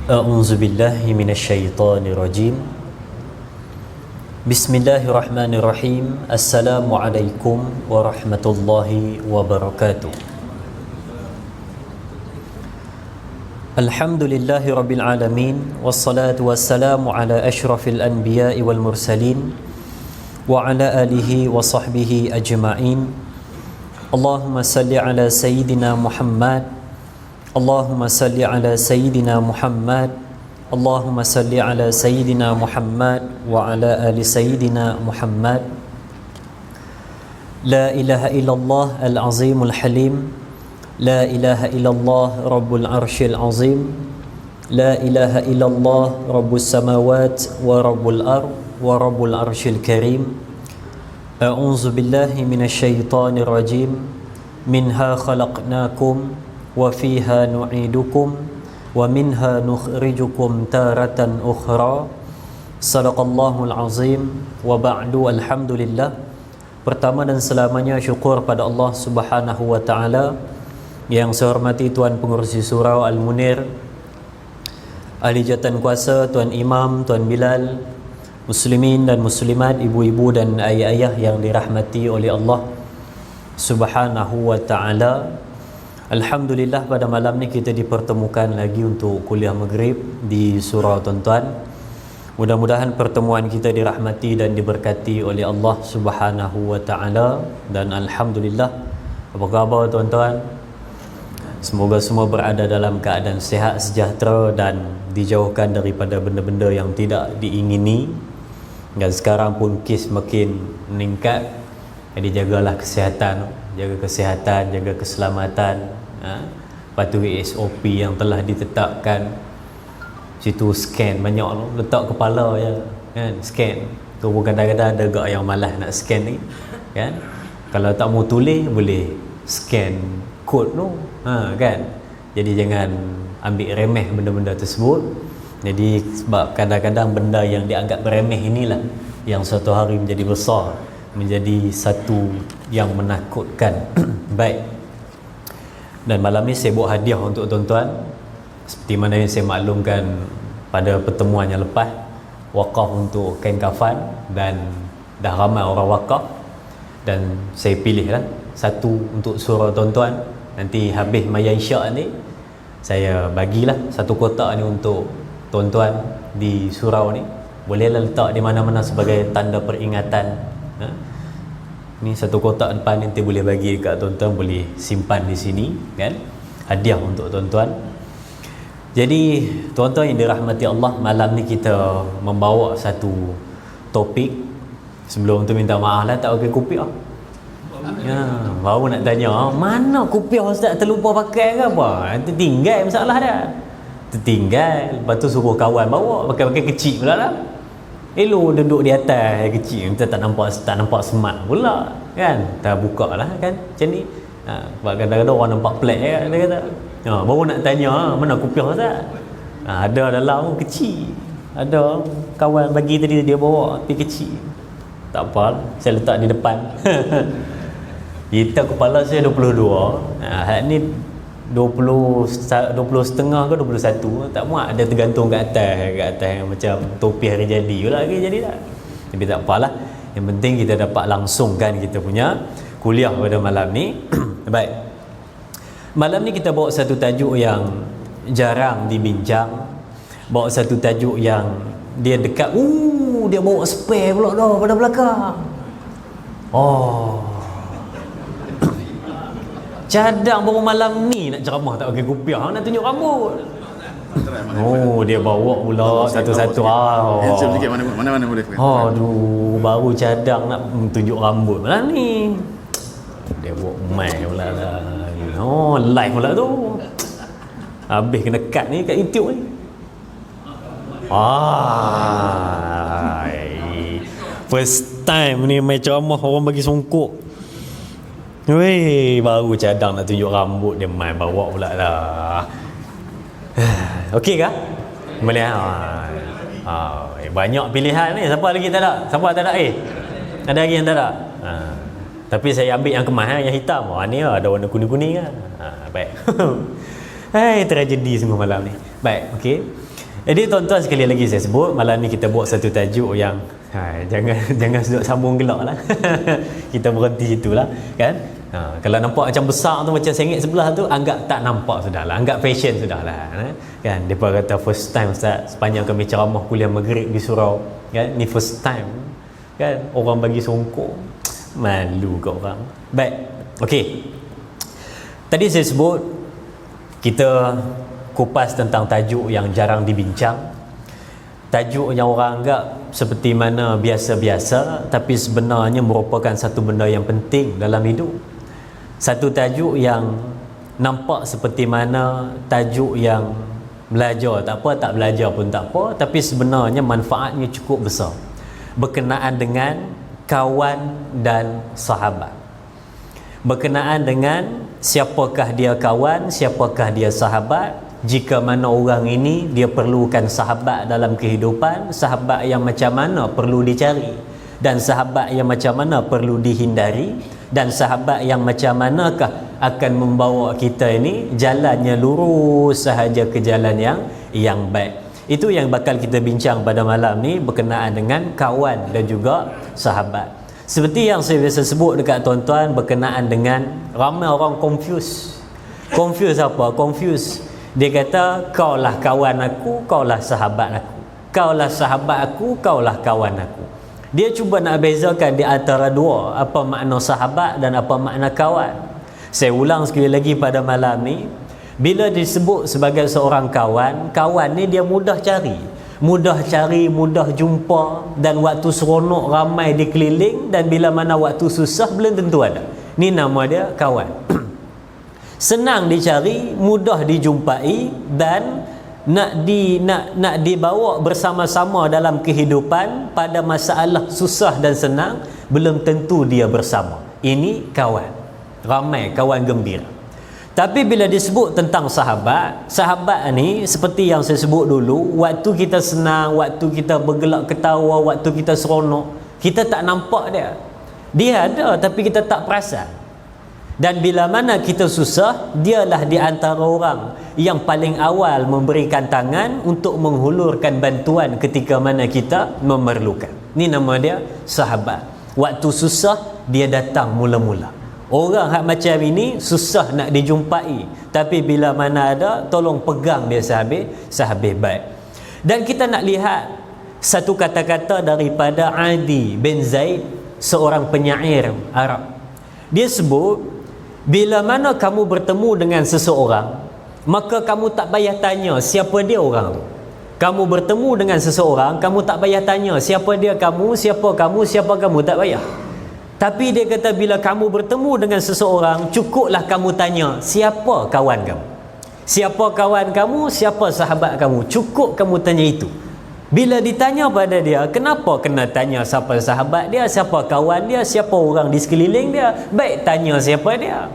A'udzu billahi minasyaitonir rajim. Bismillahirrahmanirrahim. Assalamualaikum warahmatullahi wabarakatuh. Alhamdulillahi rabbil alamin, wassalatu wassalamu ala asyrafil anbiya'i wal mursalin wa ala alihi wa sahbihi ajma'in. Allahumma salli ala sayyidina Muhammad, Allahumma salli ala sayyidina Muhammad, Allahumma salli ala sayyidina Muhammad wa ala ali sayyidina Muhammad. La ilaha illallah al-azimul halim, la ilaha illallah rabbul arshil azim, la ilaha illallah rabbus samawat wa rabbul ard wa rabbul arshil karim. A'udzu billahi minasyaitonir rajim. Minha khalaqnakum wa fiha nu'idukum wa minha nukhrijukum taratan ukhra. Sadaqallahul azim. Wa ba'du, alhamdulillah. Pertama dan selamanya syukur pada Allah Subhanahu wa taala. Yang saya hormati Tuan Pengerusi Surau Al-Munir, Ahli Jawatan Kuasa, Tuan Imam, Tuan Bilal, Muslimin dan Muslimat, ibu-ibu dan ayah-ayah yang dirahmati oleh Allah Subhanahu wa ta'ala. Alhamdulillah, pada malam ni kita dipertemukan lagi untuk kuliah maghrib di surau tuan-tuan. Mudah-mudahan pertemuan kita dirahmati dan diberkati oleh Allah Subhanahu wa ta'ala. Dan Alhamdulillah, apa khabar tuan-tuan? Semoga semua berada dalam keadaan sihat, sejahtera dan dijauhkan daripada benda-benda yang tidak diingini. Dan sekarang pun kes makin meningkat, jadi jagalah kesihatan, jaga keselamatan, patuhi SOP yang telah ditetapkan. Situ scan banyak, letak kepala je kan, scan tu pun kadang-kadang ada gak yang malas nak scan ni kan. Kalau tak mau tulis boleh scan kod tu kan. Jadi jangan ambil remeh benda-benda tersebut. Jadi sebab kadang-kadang benda yang dianggap remeh inilah yang suatu hari menjadi besar, menjadi satu yang menakutkan. Baik. Dan malam ni saya buat hadiah untuk tuan-tuan. Seperti mana yang saya maklumkan pada pertemuan yang lepas, wakaf untuk kain kafan, dan dah ramai orang wakaf. Dan saya pilihlah satu untuk surau tuan-tuan. Nanti habis maya isyak ni, saya bagilah satu kotak ni untuk tuan-tuan di surau ni. Bolehlah letak di mana-mana sebagai tanda peringatan. Ni satu kotak depan, nanti boleh bagi dekat tuan-tuan, boleh simpan di sini kan. Hadiah untuk tuan-tuan. Jadi tuan-tuan yang dirahmati Allah, malam ni kita membawa satu topik. Sebelum tu minta maaf lah tak pakai kopiah. Ya, baru nak tanya, mana kopiah Ustaz terlupa pakai ke apa? Tertinggal masalah dah. Tertinggal, lepas tu suruh kawan bawa, pakai kecil pula lah. Elok duduk di atas kecil, kita tak nampak smart pula kan. Tak buka lah kan macam ni. Sebab kadang-kadang orang nampak pelik kan, dia kata. Baru nak tanya, mana kopiah Ustaz? Ada dalam kecil. Ada kawan bagi tadi, dia bawa tapi kecil. Tak apa, saya letak di depan. Kita kepala saya 22. Hak ni 20 setengah ke 21, tak muat, ada tergantung kat atas macam topi hari jadi pula lagi jadi tak. Tapi tak apalah, yang penting kita dapat langsungkan kita punya kuliah pada malam ni. Baik. Malam ni kita bawa satu tajuk yang jarang dibincang. Bawa satu tajuk yang dia dekat. Dia bawa spare pula dah pada belakang. Cadang baru malam ni nak ceramah tak pakai kopiah, nak tunjuk rambut. Dia bawa pula satu-satu. Sikit mana boleh pakai. Aduh, baru cadang nak tunjuk rambut malam ni. Dia bawa mic pula lah. Live pula tu. Habis kena cut ni kat YouTube ni. First time ni main ceramah orang bagi songkok. Weh, baru cadang nak tunjuk rambut, dia main bawa pula lah. Okey kah? Boleh banyak pilihan ni. Siapa lagi tak ada? Siapa tak ada? Ada lagi yang tak ada? Tapi saya ambil yang kemas, yang hitam. Ni ada warna kuning-kuning kan. Baik. Tragedi semua malam ni. Baik, okey. Jadi tuan-tuan, sekali lagi saya sebut, malam ni kita buat satu tajuk yang jangan duduk sambung gelak lah. Kita berhenti itulah kan. Kalau nampak macam besar tu, macam sengit sebelah tu, anggap tak nampak sudahlah, anggap fashion sudahlah kan. Depa kata first time Ustaz, sepanjang kami ceramah kuliah Maghrib di surau kan, ni first time kan, orang bagi songkok, malu kat orang. Baik, okey, tadi saya sebut kita kupas tentang tajuk yang jarang dibincang, tajuk yang orang anggap seperti mana biasa-biasa, tapi sebenarnya merupakan satu benda yang penting dalam hidup. Satu tajuk yang nampak seperti mana tajuk yang belajar tak apa, tak belajar pun tak apa, tapi sebenarnya manfaatnya cukup besar, berkenaan dengan kawan dan sahabat, berkenaan dengan siapakah dia kawan, siapakah dia sahabat. Jika mana orang ini dia perlukan sahabat dalam kehidupan, sahabat yang macam mana perlu dicari, dan sahabat yang macam mana perlu dihindari, dan sahabat yang macam manakah akan membawa kita ini jalannya lurus sahaja ke jalan yang baik. Itu yang bakal kita bincang pada malam ni, berkenaan dengan kawan dan juga sahabat. Seperti yang saya biasa sebut dekat tuan-tuan, berkenaan dengan ramai orang confuse. Confuse apa? Confuse. Dia kata, kaulah kawan aku, kaulah sahabat aku. Kaulah sahabat aku, kaulah kawan aku. Dia cuba nak bezakan di antara dua, apa makna sahabat dan apa makna kawan. Saya ulang sekali lagi pada malam ni, bila disebut sebagai seorang kawan, kawan ni dia mudah cari, mudah jumpa, dan waktu seronok ramai dikeliling, dan bila mana waktu susah belum tentu ada. Ni nama dia kawan. Senang dicari, mudah dijumpai, dan nak dibawa bersama-sama dalam kehidupan pada masalah susah dan senang, belum tentu dia bersama. Ini kawan, ramai kawan gembira. Tapi bila disebut tentang sahabat, sahabat ni seperti yang saya sebut dulu, waktu kita senang, waktu kita bergelak ketawa, waktu kita seronok, kita tak nampak dia. Dia ada tapi kita tak perasan. Dan bila mana kita susah, dialah di antara orang yang paling awal memberikan tangan untuk menghulurkan bantuan ketika mana kita memerlukan. Ini nama dia sahabat. Waktu susah, dia datang mula-mula. Orang hak macam ini susah nak dijumpai, tapi bila mana ada, tolong pegang dia sehabis baik. Dan kita nak lihat satu kata-kata daripada Adi bin Zaid, seorang penyair Arab. Dia sebut, bila mana kamu bertemu dengan seseorang, maka kamu tak payah tanya siapa dia orang tu. Kamu bertemu dengan seseorang, kamu tak payah tanya siapa dia kamu, siapa kamu, tak payah. Tapi dia kata bila kamu bertemu dengan seseorang, cukuplah kamu tanya siapa kawan kamu. Siapa kawan kamu, siapa sahabat kamu. Cukup kamu tanya itu. Bila ditanya pada dia, kenapa kena tanya siapa sahabat dia, siapa kawan dia, siapa orang di sekeliling dia? Baik tanya siapa dia.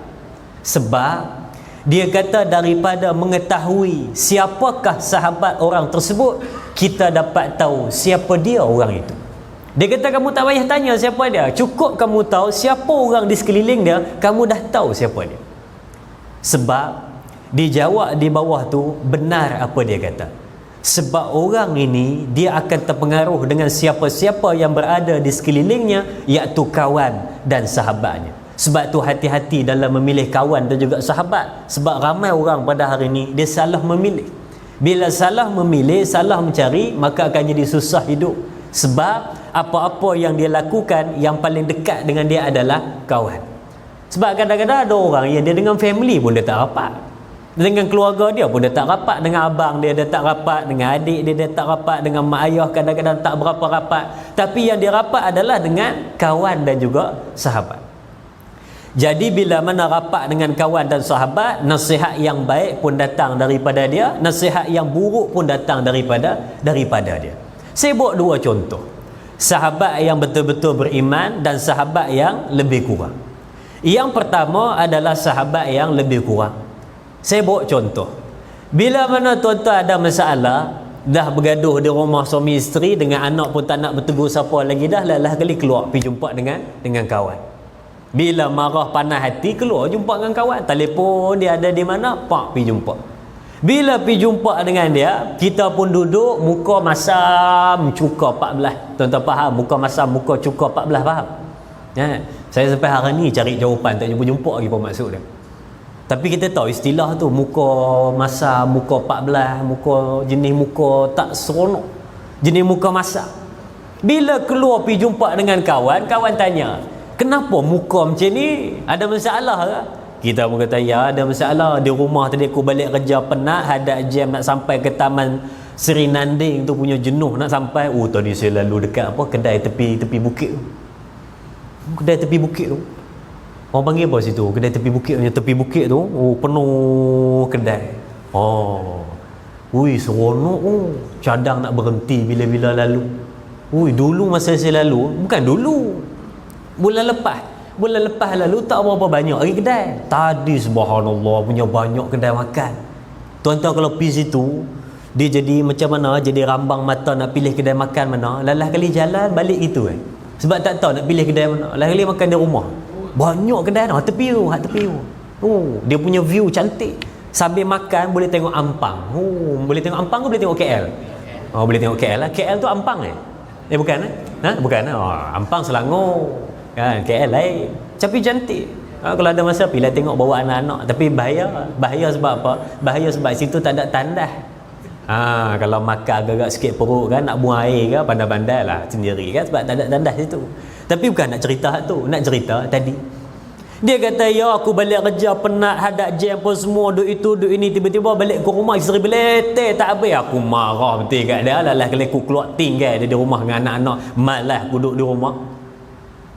Sebab dia kata daripada mengetahui siapakah sahabat orang tersebut, kita dapat tahu siapa dia orang itu. Dia kata kamu tak payah tanya siapa dia, cukup kamu tahu siapa orang di sekeliling dia, kamu dah tahu siapa dia. Sebab dijawab di bawah tu benar apa dia kata. Sebab orang ini dia akan terpengaruh dengan siapa-siapa yang berada di sekelilingnya, iaitu kawan dan sahabatnya. Sebab tu hati-hati dalam memilih kawan dan juga sahabat. Sebab ramai orang pada hari ini dia salah memilih. Bila salah memilih, salah mencari, maka akan jadi susah hidup. Sebab apa-apa yang dia lakukan, yang paling dekat dengan dia adalah kawan. Sebab kadang-kadang ada orang yang dia dengan family pun dia tak rapat, dengan keluarga dia pun dia tak rapat, dengan abang dia tak rapat, dengan adik dia tak rapat, dengan mak ayah kadang-kadang tak berapa rapat. Tapi yang dia rapat adalah dengan kawan dan juga sahabat. Jadi bila mana rapat dengan kawan dan sahabat, nasihat yang baik pun datang daripada dia, nasihat yang buruk pun datang daripada dia. Saya buat dua contoh. Sahabat yang betul-betul beriman dan sahabat yang lebih kurang. Yang pertama adalah sahabat yang lebih kurang. Saya buat contoh. Bila mana tuan-tuan ada masalah, dah bergaduh di rumah suami isteri, dengan anak pun tak nak bertegur siapa lagi, dah lah kali keluar pergi jumpa dengan kawan. Bila marah panas hati, keluar jumpa dengan kawan. Telefon dia ada di mana, pak pergi jumpa. Bila pergi jumpa dengan dia, kita pun duduk muka masam cuka 14. Tuan-tuan faham? Muka masam, muka cuka 14, faham? Saya sampai hari ni cari jawapan, tak jumpa-jumpa lagi apa maksud dia. Tapi kita tahu istilah tu, muka masam, muka 14, muka jenis muka tak seronok, jenis muka masam. Bila keluar pergi jumpa dengan kawan, kawan tanya, kenapa muka macam ni? Ada masalah ke? Kita pun kata, ya ada masalah. Di rumah tadi aku balik kerja penat, hadap jam nak sampai ke Taman Seri Nanding tu punya jenuh nak sampai. Tadi saya lalu dekat kedai tepi bukit tu. Kedai tepi bukit tu. Orang panggil apa situ? Kedai tepi bukit punya tepi bukit tu. Penuh kedai. Seronok. Cadang nak berhenti bila-bila lalu. Dulu masa saya lalu, bukan dulu, bulan lepas lalu tak berapa banyak lagi kedai. Tadi subhanallah punya banyak kedai makan. Tuan-tuan kalau pergi situ, dia jadi macam mana, jadi rambang mata nak pilih kedai makan mana. Lalah kali jalan balik gitu sebab tak tahu nak pilih kedai mana. Lalah kali makan di rumah. Banyak kedai tepi tu. Dia punya view cantik. Sambil makan boleh tengok Ampang. Boleh tengok Ampang ke boleh tengok KL? Boleh tengok KL lah. KL tu Ampang bukan bukan. Ampang Selangor. Kan KL lain. Tapi cantik. Kalau ada masa pilih tengok bawa anak-anak. Tapi bahaya sebab apa? Bahaya sebab situ tak ada tandas. Kalau makan agak-agak sikit perut kan, nak buang air kan, pandai-pandai lah sendiri kan, sebab tak ada tandas situ. Tapi bukan nak cerita tu. Nak cerita tadi dia kata, ya aku balik kerja penat, hadap jam pun semua, duk itu duk ini, tiba-tiba balik ke rumah isteri beletih tak habis. Aku marah betul kat dia. Lalah kali aku keluar tinggal dia di rumah dengan anak-anak, malas aku duduk di rumah.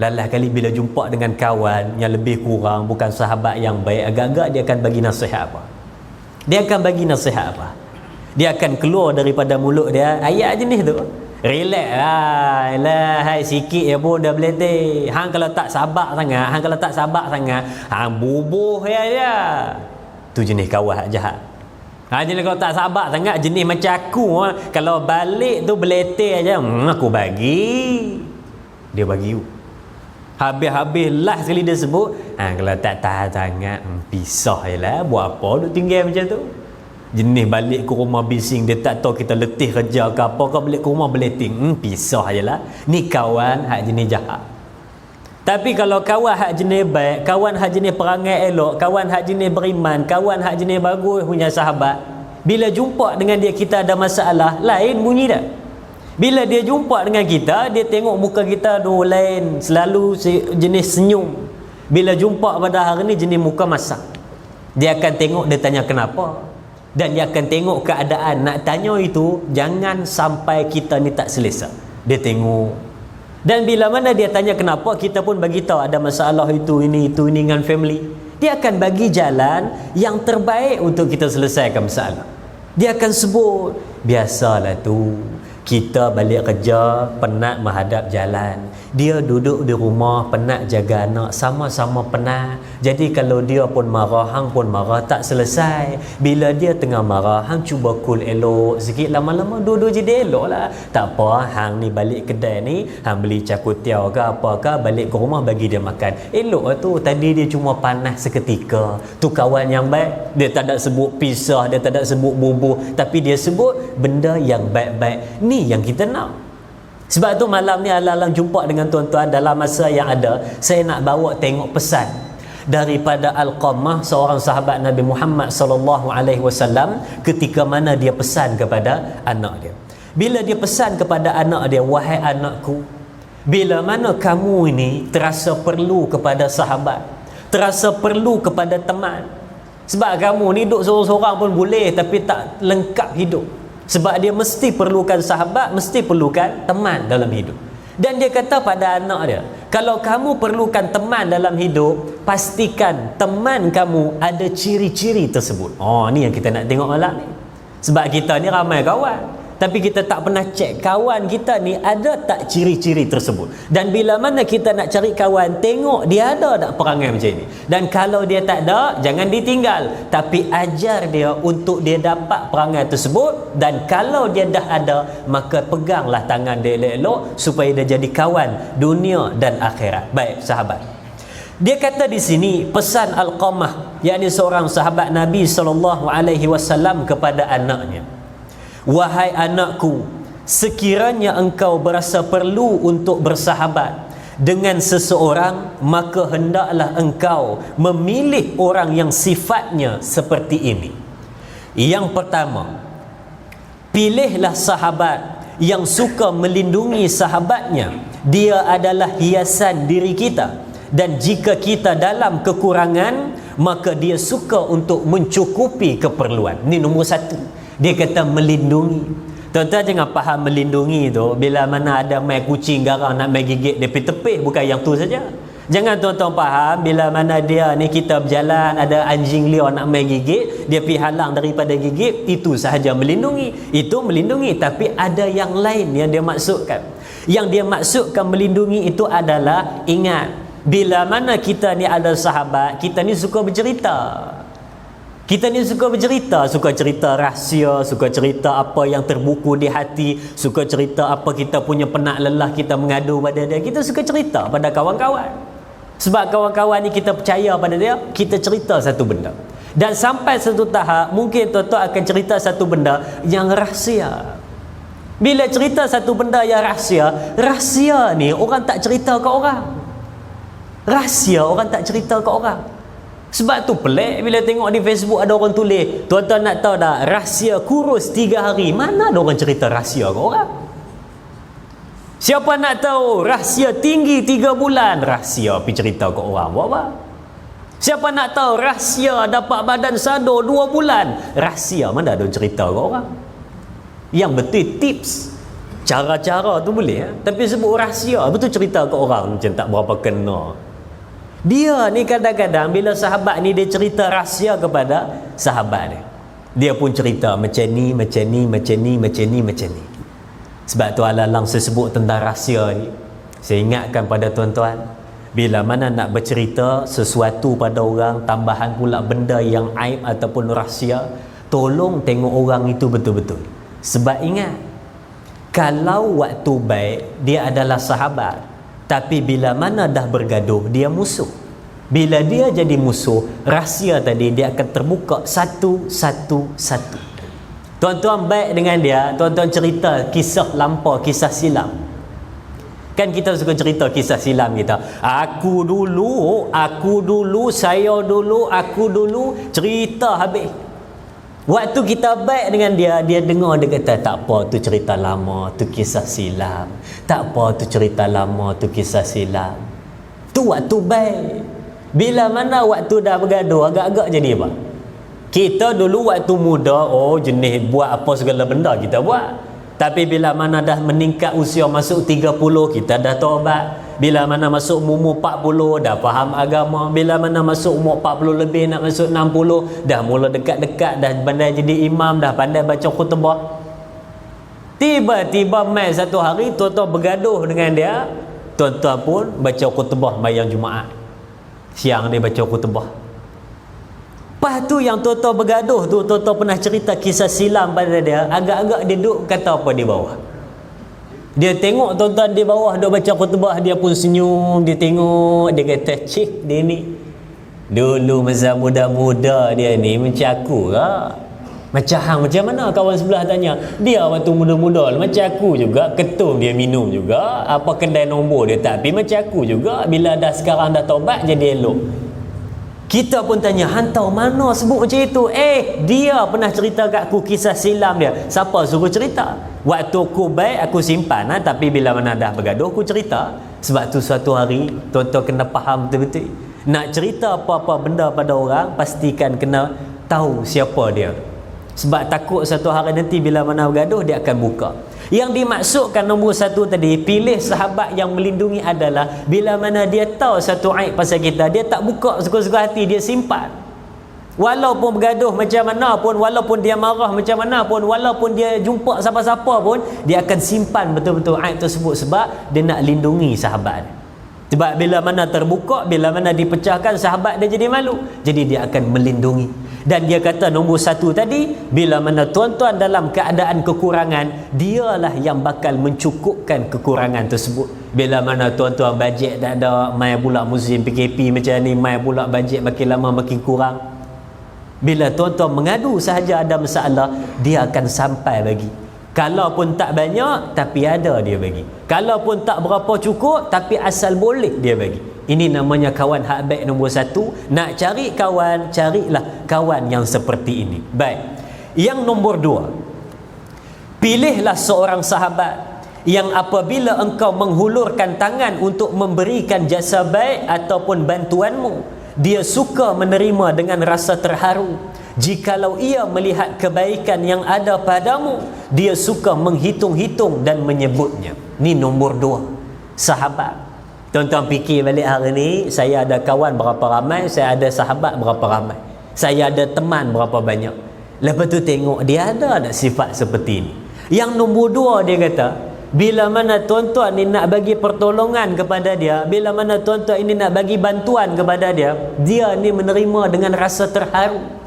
Lalah kali bila jumpa dengan kawan yang lebih kurang bukan sahabat yang baik, agak-agak dia akan bagi nasihat apa? Dia akan keluar daripada mulut dia ayat jenis tu, relax lah, hai sikit ya pun dah beletih. Hang kalau tak sabar sangat, hang bubuh ya. Tu jenis kawan jahat. Jenis kalau tak sabar sangat, jenis macam aku, kalau balik tu beletih aja, aku bagi. Dia bagi habis last sekali dia sebut, kalau tak tahan sangat, pisah je lah. Buat apa duk tinggal macam tu? Jenis balik ke rumah bising, dia tak tahu kita letih kerja ke apa, kau balik ke rumah beleting, pisah je lah. Ni kawan hak jenis jahat. Tapi kalau kawan hak jenis baik, kawan hak jenis perangai elok, kawan hak jenis beriman, kawan hak jenis bagus punya sahabat, bila jumpa dengan dia kita ada masalah, lain bunyi dah. Bila dia jumpa dengan kita, dia tengok muka kita lain, selalu jenis senyum. Bila jumpa pada hari ni jenis muka masak. Dia akan tengok, dia tanya kenapa, dan dia akan tengok keadaan. Nak tanya itu jangan sampai kita ni tak selesa. Dia tengok, dan bila mana dia tanya kenapa, kita pun bagi tahu ada masalah itu ini dengan family. Dia akan bagi jalan yang terbaik untuk kita selesaikan masalah. Dia akan sebut, biasalah tu, kita balik kerja penat menghadap jalan, dia duduk di rumah penat jaga anak, sama-sama penat. Jadi kalau dia pun marah, hang pun marah, tak selesai. Bila dia tengah marah, hang cuba cool elok sikit, lama-lama dua-dua jadi elok lah. Tak apa, hang ni balik kedai ni, hang beli cakutiau ke apa ke, balik ke rumah bagi dia makan. Elok lah tu, tadi dia cuma panas seketika. Tu kawan yang baik. Dia tak ada sebut pisah, dia tak ada sebut bubuh, tapi dia sebut benda yang baik-baik. Ni yang kita nak. Sebab tu malam ni alang-alang jumpa dengan tuan-tuan, dalam masa yang ada, saya nak bawa tengok pesan daripada Alqamah, seorang sahabat Nabi Muhammad sallallahu alaihi wasallam, ketika mana dia pesan kepada anak dia. Bila dia pesan kepada anak dia, wahai anakku, bila mana kamu ini terasa perlu kepada sahabat, terasa perlu kepada teman. Sebab kamu ni duduk seorang-seorang pun boleh, tapi tak lengkap hidup. Sebab dia mesti perlukan sahabat, mesti perlukan teman dalam hidup. Dan dia kata pada anak dia, kalau kamu perlukan teman dalam hidup, pastikan teman kamu ada ciri-ciri tersebut. Ni yang kita nak tengok malam ni. Sebab kita ni ramai kawan, tapi kita tak pernah cek kawan kita ni ada tak ciri-ciri tersebut. Dan bila mana kita nak cari kawan, tengok dia ada tak perangai macam ni. Dan kalau dia tak ada, jangan ditinggal, tapi ajar dia untuk dia dapat perangai tersebut. Dan kalau dia dah ada, maka peganglah tangan dia elok-elok supaya dia jadi kawan dunia dan akhirat. Baik sahabat, Dia kata di sini pesan Alqamah, yakni seorang sahabat Nabi SAW kepada anaknya, wahai anakku, sekiranya engkau berasa perlu untuk bersahabat dengan seseorang, maka hendaklah engkau memilih orang yang sifatnya seperti ini. Yang pertama, pilihlah sahabat yang suka melindungi sahabatnya. Dia adalah hiasan diri kita, dan jika kita dalam kekurangan, maka dia suka untuk mencukupi keperluan. Ini nombor satu. Dia kata melindungi. Tuan-tuan jangan faham melindungi tu bila mana ada mai kucing garang nak mai gigit dia pergi tepih, bukan yang tu saja. Jangan tuan-tuan faham bila mana dia ni kita berjalan ada anjing liar nak mai gigit, dia pergi halang daripada gigit, itu sahaja melindungi. Itu melindungi, tapi ada yang lain yang dia maksudkan. Yang dia maksudkan melindungi itu adalah, ingat, bila mana kita ni ada sahabat, kita ni suka bercerita. Kita ni suka bercerita, suka cerita rahsia, suka cerita apa yang terbuku di hati, suka cerita apa kita punya penat lelah, kita mengadu pada dia. Kita suka cerita pada kawan-kawan. Sebab kawan-kawan ni kita percaya pada dia, kita cerita satu benda. Dan sampai satu tahap, mungkin tuan-tuan akan cerita satu benda yang rahsia. Bila cerita satu benda yang rahsia, rahsia ni orang tak cerita ke orang. Rahsia orang tak cerita ke orang. Sebab tu pelik bila tengok di Facebook ada orang tulis, tuan-tuan nak tahu tak, rahsia kurus 3 hari. Mana ada orang cerita rahsia ke orang? Siapa nak tahu rahsia tinggi 3 bulan? Rahsia pergi cerita ke orang. Buat apa? Siapa nak tahu rahsia dapat badan sado 2 bulan? Rahsia mana ada cerita ke orang? Yang betul tips, cara-cara tu boleh, tapi sebut rahsia, betul cerita ke orang macam tak berapa kena. Dia ni kadang-kadang bila sahabat ni dia cerita rahsia kepada sahabat dia, dia pun cerita macam ni, macam ni, macam ni, macam ni, macam ni. Sebab tu alalang saya sebut tentang rahsia ni, saya ingatkan pada tuan-tuan, bila mana nak bercerita sesuatu pada orang, tambahan pula benda yang aib ataupun rahsia, tolong tengok orang itu betul-betul. Sebab ingat, kalau waktu baik dia adalah sahabat, tapi bila mana dah bergaduh, dia musuh. Bila dia jadi musuh, rahsia tadi dia akan terbuka satu-satu. Tuan-tuan baik dengan dia, tuan-tuan cerita kisah lampau, kisah silam. Kan kita suka cerita kisah silam kita. Aku dulu, saya dulu, aku dulu, cerita habis. Waktu kita baik dengan dia, dia dengar, dia kata tak apa, tu cerita lama, tu kisah silam. Tak apa, tu cerita lama, tu kisah silam. Tu waktu baik. Bila mana waktu dah bergaduh, agak-agak jadi apa? Kita dulu waktu muda, oh jenis buat apa segala benda kita buat. Tapi bila mana dah meningkat usia masuk 30, kita dah taubat. Bila mana masuk umur 40, dah faham agama. Bila mana masuk umur 40 lebih, nak masuk 60, dah mula dekat-dekat, dah pandai jadi imam, dah pandai baca khutbah. Tiba-tiba mai satu hari, tuan-tuan bergaduh dengan dia, tuan-tuan pun baca khutbah mayang Jumaat. Siang dia baca khutbah. Lepas tu yang tuan-tuan bergaduh tu, tuan-tuan pernah cerita kisah silam pada dia, agak-agak dia duduk kata apa di bawah. Dia tengok tuan-tuan di bawah duk baca khutbah, dia pun senyum, dia tengok, dia kata, cik dia ni dulu masa muda-muda dia ni macam aku ke? Macam hang macam mana? Kawan sebelah tanya. Dia waktu muda-muda macam aku juga, ketum dia minum juga, apa kedai nombor dia tak pergi macam aku juga, bila dah sekarang dah taubat jadi elok. Kita pun tanya, hantau mana sebut macam itu? Dia pernah cerita kat aku kisah silam dia. Siapa suruh cerita? Waktu aku baik aku simpan, tapi bila mana dah bergaduh aku cerita. Sebab tu suatu hari tuan-tuan kena faham betul-betul. Nak cerita apa-apa benda pada orang, pastikan kena tahu siapa dia. Sebab takut satu hari nanti bila mana bergaduh dia akan buka. Yang dimaksudkan nombor 1 tadi, pilih sahabat yang melindungi adalah bila mana dia tahu satu aib pasal kita, dia tak buka suka-suka hati, dia simpan. Walaupun bergaduh macam mana pun, walaupun dia marah macam mana pun, walaupun dia jumpa siapa-siapa pun, dia akan simpan betul-betul aib tersebut sebab dia nak lindungi sahabat. Sebab bila mana terbuka, bila mana dipecahkan, sahabat dia jadi malu. Jadi dia akan melindungi. Dan dia kata nombor satu tadi, bila mana tuan-tuan dalam keadaan kekurangan, dialah yang bakal mencukupkan kekurangan tersebut. Bila mana tuan-tuan bajet tak ada, mai pula musim PKP macam ni, mai pula bajet makin lama makin kurang. Bila tuan-tuan mengadu sahaja ada masalah, dia akan sampai bagi. Kalaupun tak banyak, tapi ada dia bagi. Kalaupun tak berapa cukup, tapi asal boleh dia bagi. Ini namanya kawan hak baik nombor satu. Nak cari kawan, carilah kawan yang seperti ini. Baik. Yang nombor dua, pilihlah seorang sahabat yang apabila engkau menghulurkan tangan untuk memberikan jasa baik ataupun bantuanmu, dia suka menerima dengan rasa terharu. Jikalau ia melihat kebaikan yang ada padamu, dia suka menghitung-hitung dan menyebutnya. Ini nombor dua, sahabat. Tuan-tuan fikir balik hari ni, saya ada kawan berapa ramai, saya ada sahabat berapa ramai, saya ada teman berapa banyak. Lepas tu tengok dia ada tak sifat seperti ini. Yang nombor dua, dia kata, bila mana tuan-tuan ni nak bagi pertolongan kepada dia, bila mana tuan-tuan ini nak bagi bantuan kepada dia, dia ni menerima dengan rasa terharu.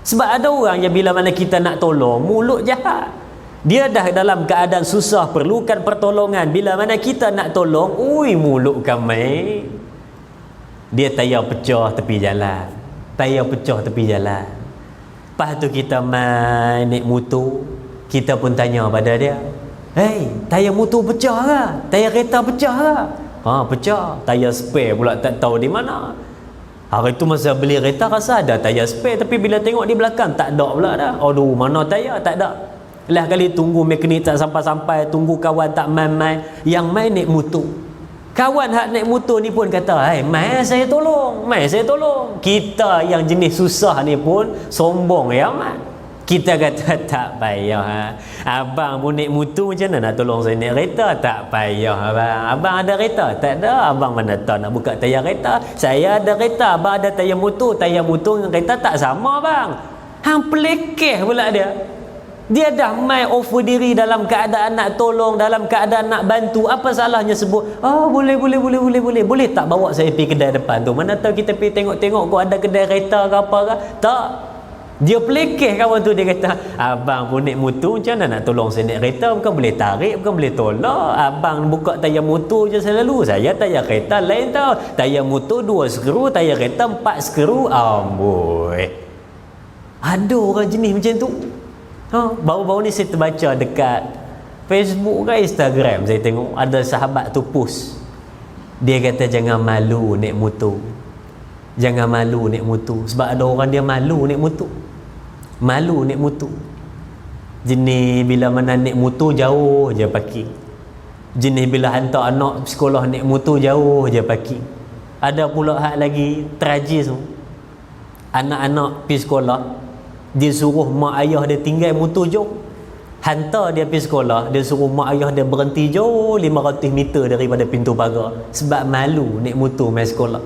Sebab ada orang yang bila mana kita nak tolong, mulut jahat. Dia dah dalam keadaan susah, perlukan pertolongan. Bila mana kita nak tolong, ui, mulut kami, dia tayar pecah tepi jalan, tayar pecah tepi jalan. Lepas tu kita main naik motor, kita pun tanya pada dia, hey, tayar motor pecah ke? Tayar kereta pecah ke? Pecah. Tayar spare pula tak tahu di mana. Hari tu masa beli kereta rasa ada tayar spare, tapi bila tengok di belakang tak ada pula dah. Aduh, mana tayar? Tak ada. Lah kali tunggu mekanik tak sampai-sampai, tunggu kawan tak main-main. Yang main naik motor, kawan hak naik motor ni pun kata, hey, mai saya tolong, mai saya tolong. Kita yang jenis susah ni pun sombong ya mat. Kita kata tak payah, abang pun naik motor, macam mana nak tolong saya naik kereta? Tak payah abang. Abang ada kereta? Tak ada. Abang mana tahu nak buka tayar kereta? Saya ada kereta, abang ada tayar motor. Tayar motor dengan kereta tak sama bang. Hang pelekeh pula dia. Dia dah mai offer diri dalam keadaan nak tolong, dalam keadaan nak bantu. Apa salahnya sebut, boleh tak bawa saya pergi kedai depan tu? Mana tahu kita pergi tengok-tengok kau ada kedai kereta ke apa ke? Tak. Dia pelekeh kawan tu. Dia kata, abang pun naik motor, macam mana nak tolong saya naik kereta? Bukan boleh tarik, bukan boleh tolak. Abang buka tayar motor je selalu. Saya tayar kereta lain tau. Tayar motor 2 skru, tayar kereta 4 skru. Amboi. Ada orang jenis macam tu. Baru-baru ni saya terbaca dekat Facebook ke Instagram, saya tengok ada sahabat tu post. Dia kata jangan malu naik motor. Jangan malu naik motor. Sebab ada orang dia malu naik motor. Malu naik motor. Jenis bila mana naik motor jauh je parking. Jenis bila hantar anak sekolah naik motor jauh je parking. Ada pula hak lagi tragis tu. Anak-anak pergi sekolah, dia suruh mak ayah dia tinggal motor jauh, hantar dia pergi sekolah, dia suruh mak ayah dia berhenti jauh 500 meter daripada pintu pagar. Sebab malu naik motor main sekolah.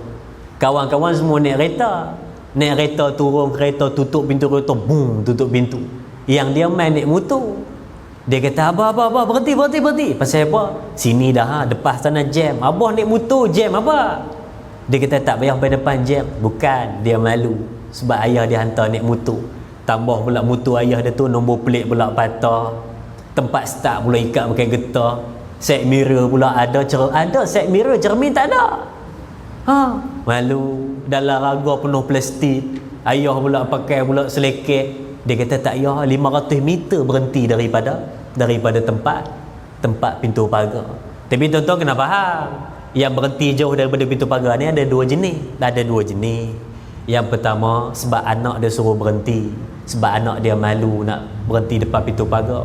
Kawan-kawan semua naik kereta. Naik kereta, turun kereta, tutup pintu kereta, boom, tutup pintu. Yang dia main naik motor. Dia kata, abah, berhenti. Pasal apa? Sini dah, depan sana jam. Abah naik motor, jam apa? Dia kata, tak payah sampai depan jam. Bukan, dia malu. Sebab ayah dia hantar naik motor. Tambah pula motor ayah dia tu nombor pelik pula patah, tempat start pula ikat pakai getah, set mirror pula ada set mirror, cermin tak ada. Malu. Dalam raga penuh plastik. Ayah pula pakai pula selekeh. Dia kata tak payah, 500 meter berhenti daripada tempat pintu pagar. Tapi tuan-tuan kena faham, yang berhenti jauh daripada pintu pagar ni ada dua jenis. Yang pertama, sebab anak dia suruh berhenti, sebab anak dia malu nak berhenti depan pintu pagar.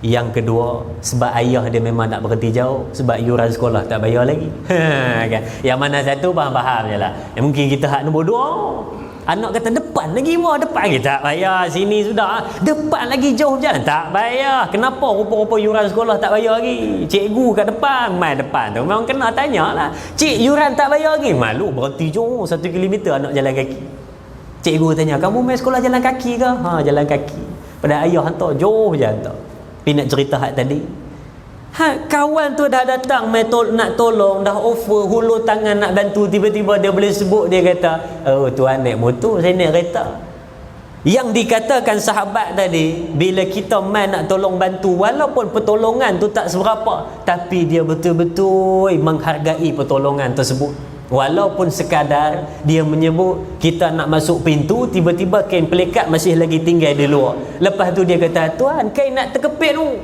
Yang kedua, sebab ayah dia memang nak berhenti jauh, sebab yuran sekolah tak bayar lagi. Kan? Yang mana satu faham je lah. Mungkin kita hak nombor 2. Anak kata depan lagi, depan lagi tak bayar, sini sudah, depan lagi jauh berjalan tak bayar. Kenapa rupa-rupa yuran sekolah tak bayar lagi? Cikgu kat depan, main depan tu memang kena tanya lah. Cik, yuran tak bayar lagi? Malu berhenti jauh 1 kilometer anak jalan kaki. Cikgu tanya, kamu main sekolah jalan kaki ke? Jalan kaki. Pada ayah hantar jauh je hantar. Tapi nak cerita hak tadi, kawan tu dah datang nak tolong, dah offer, hulur tangan nak bantu, tiba-tiba dia boleh sebut, dia kata, oh tuan naik motor, saya naik kereta. Yang dikatakan sahabat tadi, bila kita main nak tolong bantu, walaupun pertolongan tu tak seberapa, tapi dia betul-betul menghargai pertolongan tersebut. Walaupun sekadar dia menyebut kita nak masuk pintu, tiba-tiba kain pelikat masih lagi tinggal di luar. Lepas tu dia kata, tuan, kain nak terkepit tu,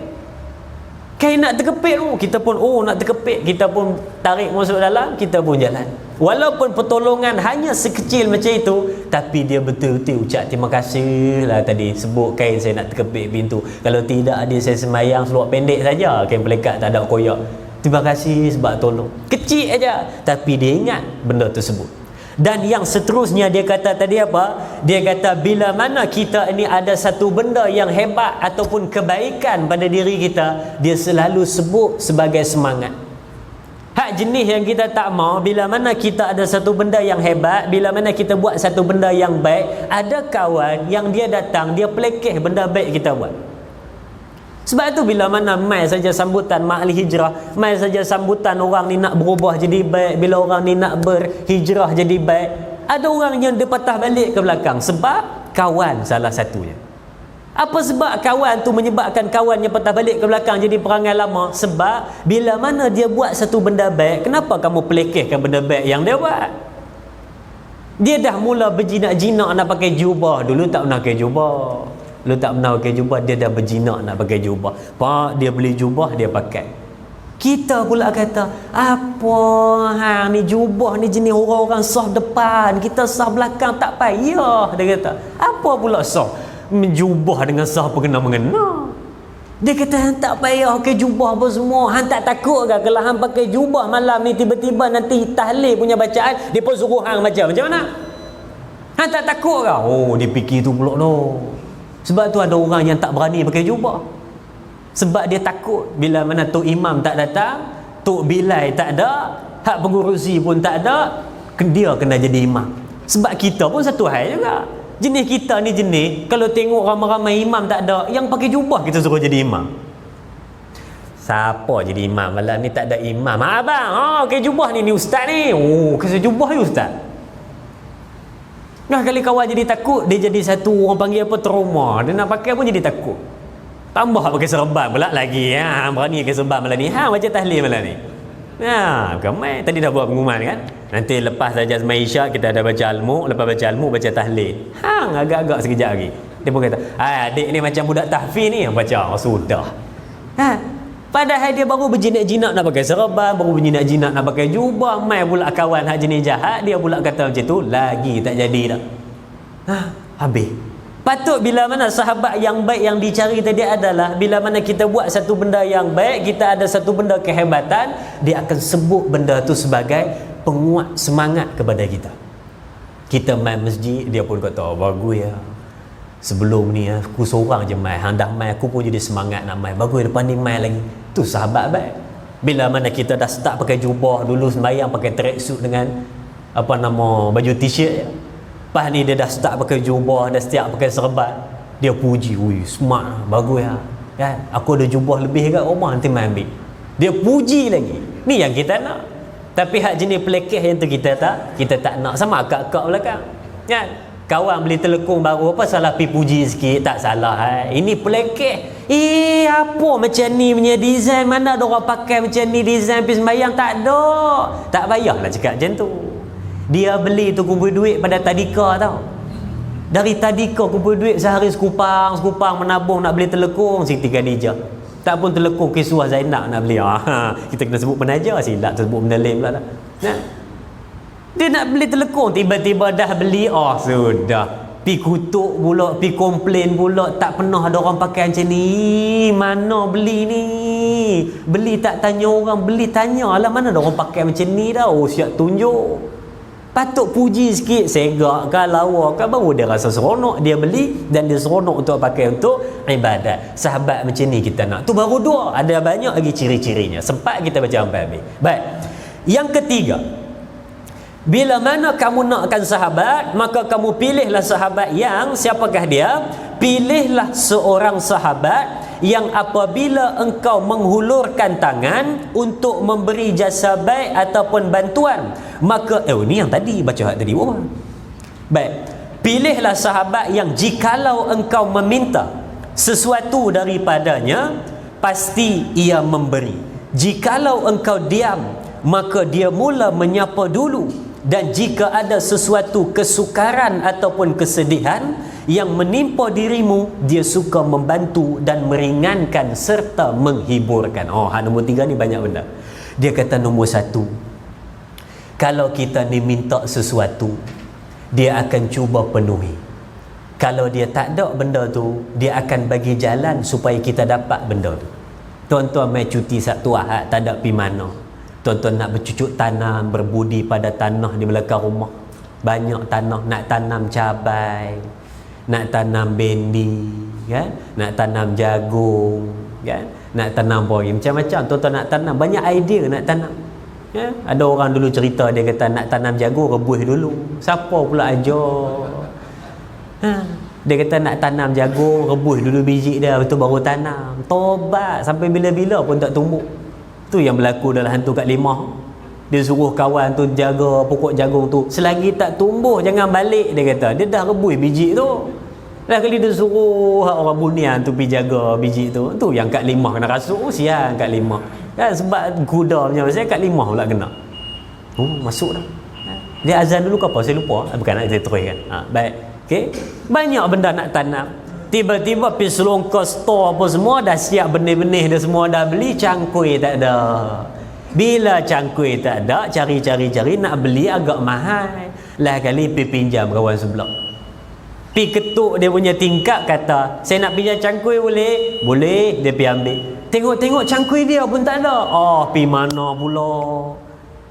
kain nak terkepit tu. Kita pun nak terkepit, kita pun tarik masuk dalam, kita pun jalan. Walaupun pertolongan hanya sekecil macam itu, tapi dia betul-betul ucap terima kasih lah tadi sebut kain saya nak terkepit pintu. Kalau tidak dia saya sembahyang seluar pendek saja, kain pelikat tak ada koyak. Terima kasih sebab tolong. Kecil aja, tapi dia ingat benda tersebut. Dan yang seterusnya dia kata tadi apa? Dia kata bila mana kita ini ada satu benda yang hebat ataupun kebaikan pada diri kita, dia selalu sebut sebagai semangat. Hak jenis yang kita tak mau, bila mana kita ada satu benda yang hebat, bila mana kita buat satu benda yang baik, ada kawan yang dia datang, dia pelekeh benda baik kita buat. Sebab tu bila mana mai saja sambutan mak ahli hijrah, mai saja sambutan orang ni nak berubah jadi baik, bila orang ni nak berhijrah jadi baik, ada orang yang dia patah balik ke belakang sebab kawan salah satunya. Apa sebab kawan tu menyebabkan kawan yang patah balik ke belakang jadi perangai lama? Sebab bila mana dia buat satu benda baik, kenapa kamu pelekehkan benda baik yang dia buat? Dia dah mula berjinak-jinak nak pakai jubah. Dulu tak pernah pakai jubah. Dulu tak pernah pakai jubah, dia dah berjinak nak pakai jubah. Pak, dia beli jubah, dia pakai. Kita pula kata, apa hang ni jubah ni jenis orang-orang sah depan, kita sah belakang tak payah. Dia kata, apa pula sah? Menjubah dengan sah mengena. Dia kata hang tak payah pakai jubah apa semua. Hang tak takut ke kalau hang pakai jubah malam ni tiba-tiba nanti tahlil punya bacaan dia pun suruh hang macam mana? Hang tak takut ke? Oh, dia fikir tu pula tu. Sebab tu ada orang yang tak berani pakai jubah. Sebab dia takut bila mana Tok Imam tak datang, Tok Bilal tak ada, hak pengurusi pun tak ada, dia kena jadi imam. Sebab kita pun satu hal juga. Jenis kita ni jenis, kalau tengok ramai-ramai imam tak ada, yang pakai jubah kita suruh jadi imam. Siapa jadi imam? Malam ni tak ada imam. Abang, pakai jubah ni ustaz ni. Oh, kasi jubah ni ustaz. Nah, kali kawan jadi takut, dia jadi satu orang panggil apa, trauma. Dia nak pakai pun jadi takut. Tambah pakai serban pula lagi. Berani pakai serban malam ni. Baca tahlil malam ni. Bukan main. Tadi dah buat pengumuman kan. Nanti lepas saja semai isyak kita ada baca al-mu, lepas baca al-mu baca tahlil. Agak-agak sekejap lagi. Dia pun kata, adik ni macam budak tahfiz ni baca. Sudah. Padahal dia baru berjinak-jinak nak pakai serban, baru berjinak-jinak nak pakai jubah, mai pula kawan hak jenis jahat, dia pula kata macam tu, lagi tak jadi dah. Habis. Patut bila mana sahabat yang baik yang dicari tadi adalah bila mana kita buat satu benda yang baik, kita ada satu benda kehebatan, dia akan sebut benda tu sebagai penguat semangat kepada kita. Kita main masjid, dia pun kata, bagus ya. Sebelum ni aku seorang je main, hang dah main aku pun jadi semangat nak main. Bagus lepas ni main lagi. Tu sahabat baik. Bila mana kita dah start pakai jubah, dulu sembahyang pakai tracksuit dengan apa nama baju t-shirt je. Lepas ni dia dah start pakai jubah, dah start pakai serban. Dia puji, "Ui, smart, bagus ya." Kan? Aku ada jubah lebih kat rumah, nanti main ambil. Dia puji lagi. Ni yang kita nak. Tapi hak jenis pelekeh yang tu kita tak nak. Sama akak-akak belakang. Kan? Kawan beli telekung baru, apa salah pi puji sikit? Tak salah. Ini pelekeh. Apa macam ni punya design? Mana ada orang pakai macam ni design pi sembahyang? Tak ada. Tak payahlah cakap macam tu. Dia beli tu kumpul duit pada tadika tau. Dari tadika kumpul duit sehari sekupang menabung nak beli telekung Siti Khadijah. Tak pun telekung Kiswah Zainab nak beli. Kita kena sebut penaja, silap sebut benda lain pula dah. Dia nak beli telekung, tiba-tiba dah beli, sudah. Pi kutuk pula, pi komplain pula, tak pernah ada orang pakai macam ni. Mana beli ni? Beli tak tanya orang, beli tanya lah mana ada orang pakai macam ni dah. Siap tunjuk. Patut puji sikit, segak ke lawa ke, baru dia rasa seronok. Dia beli dan dia seronok untuk pakai untuk ibadat. Sahabat macam ni kita nak. Tu baru dua, ada banyak lagi ciri-cirinya. Sempat kita baca sampai habis. Baik. Yang ketiga, bila mana kamu nakkan sahabat, maka kamu pilihlah sahabat yang, siapakah dia? Pilihlah seorang sahabat yang apabila engkau menghulurkan tangan untuk memberi jasa baik ataupun bantuan, maka ni yang tadi baca tadi baik, Pilihlah sahabat yang jikalau engkau meminta sesuatu daripadanya, pasti ia memberi. Jikalau engkau diam, maka dia mula menyapa dulu. Dan jika ada sesuatu kesukaran ataupun kesedihan yang menimpa dirimu, dia suka membantu dan meringankan serta menghiburkan. Nombor 3 ni banyak benda. Dia kata nombor 1, kalau kita ni minta sesuatu, dia akan cuba penuhi. Kalau dia tak ada benda tu, dia akan bagi jalan supaya kita dapat benda tu. Tuan-tuan main cuti Sabtu Ahad, tak ada pergi mana. Tuan-tuan nak bercucuk tanam, berbudi pada tanah di belakang rumah. Banyak tanah, nak tanam cabai, nak tanam bendi, kan? Nak tanam jagung, kan? Nak tanam apa lagi, macam-macam tuan-tuan nak tanam. Banyak idea nak tanam, ya? Ada orang dulu cerita, dia kata nak tanam jagung rebus dulu. Siapa pula ajar? Dia kata nak tanam jagung rebus dulu biji dia, betul baru tanam. Tobat, sampai bila-bila pun tak tumbuh. Tu yang berlaku dalam hantu Kak Limah. Dia suruh kawan tu jaga pokok jagung tu, selagi tak tumbuh jangan balik, dia kata. Dia dah rebus biji tu. Dah kali dia suruh orang bunian tu pergi jaga biji tu. Tu yang Kak Limah kena rasuk. Siang Kak Limah, kan? Sebab kuda punya pasal Kak Limah pula kena. Masuk dah. Dia azan dulu ke apa saya lupa. Bukan nak saya teruskan. Baik. Okey. Banyak benda nak tanam. Tiba-tiba pergi selongkar store apa semua, dah siap benih-benih dah semua dah beli, cangkui tak ada. Bila cangkui tak ada, cari-cari nak beli agak mahal. Lah kali pergi pinjam kawan sebelah. Pergi ketuk dia punya tingkap, kata, saya nak pinjam cangkui boleh? Boleh. Dia pergi ambil. Tengok-tengok cangkui dia pun tak ada. Pergi mana pula?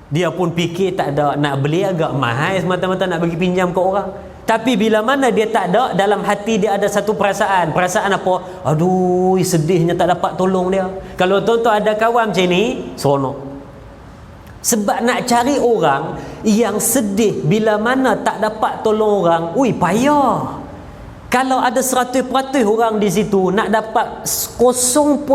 Dia pun fikir tak ada, nak beli agak mahal semata-mata nak bagi pinjam ke orang. Tapi bila mana dia tak ada, dalam hati dia ada satu perasaan. Perasaan apa? Aduh, sedihnya tak dapat tolong dia. Kalau tuan-tuan ada kawan macam ni, seronok. Sebab nak cari orang yang sedih bila mana tak dapat tolong orang, payah. Kalau ada 100% orang di situ, nak dapat 0.99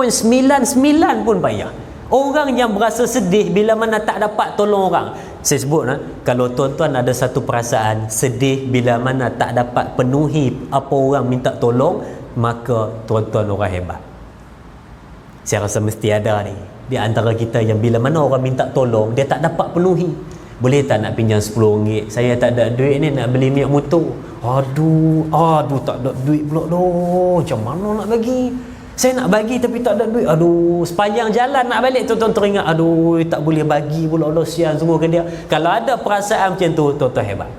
pun payah. Orang yang berasa sedih bila mana tak dapat tolong orang. Saya sebut, kalau tuan-tuan ada satu perasaan sedih bila mana tak dapat penuhi apa orang minta tolong, maka tuan-tuan orang hebat. Saya rasa mesti ada ni di antara kita yang bila mana orang minta tolong, dia tak dapat penuhi. Boleh tak nak pinjam RM10? Saya tak ada duit ni nak beli minyak motor. Aduh tak ada duit pula doh. Macam mana nak bagi? Saya nak bagi tapi tak ada duit. Aduh, sepanjang jalan nak balik tuan-tuan teringat, aduh tak boleh bagi pula, Allah sian sungguh ke dia. Kalau ada perasaan macam tu, tuan-tuan hebat.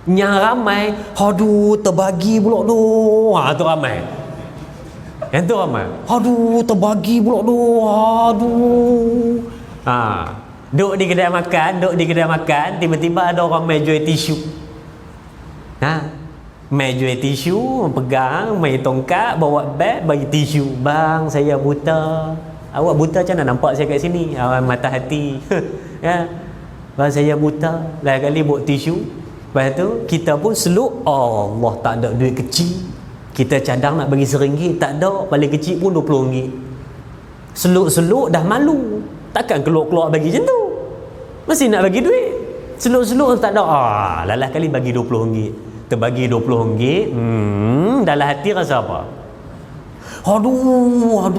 Yang ramai, aduh terbagi pula doh. Tu ramai. Yang tu ramai. Aduh terbagi pula doh. Aduh. Duduk di kedai makan, tiba-tiba ada orang main jual tisu. Main jual tisu, pegang, main tongkat, bawa beg, bagi tisu. Bang, saya buta. Awak buta macam mana nampak saya kat sini? Mata hati. Ya. Bang, saya buta. Lain kali bawa tisu. Lepas tu, kita pun seluk. Allah, tak ada duit kecil. Kita cadang nak bagi RM1, tak ada. Paling kecil pun RM20. Seluk-seluk dah malu. Takkan keluar-keluar bagi macam tu. Mesti nak bagi duit. Seluk-seluk tak ada. Lalah kali bagi RM20. Terbagi RM20, dalam hati rasa apa? Aduh.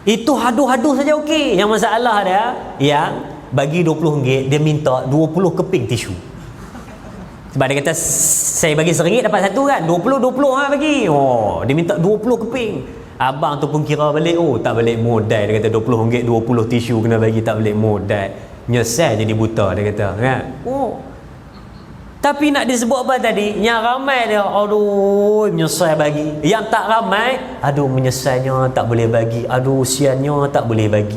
Itu haduh-haduh saja okey. Yang masalah dia, yang bagi RM20, dia minta 20 keping tisu. Sebab dia kata, saya bagi RM1 dapat satu kan? 20 bagi. Dia minta 20 keping. Abang tu pun kira balik, tak balik modal. Dia kata RM20, 20 tisu kena bagi, tak balik modal. Nyesal jadi buta, dia kata, kan? Tapi nak disebut apa tadi? Yang ramai dia, aduh menyesal bagi. Yang tak ramai, aduh menyesalnya tak boleh bagi. Aduh siannya tak boleh bagi.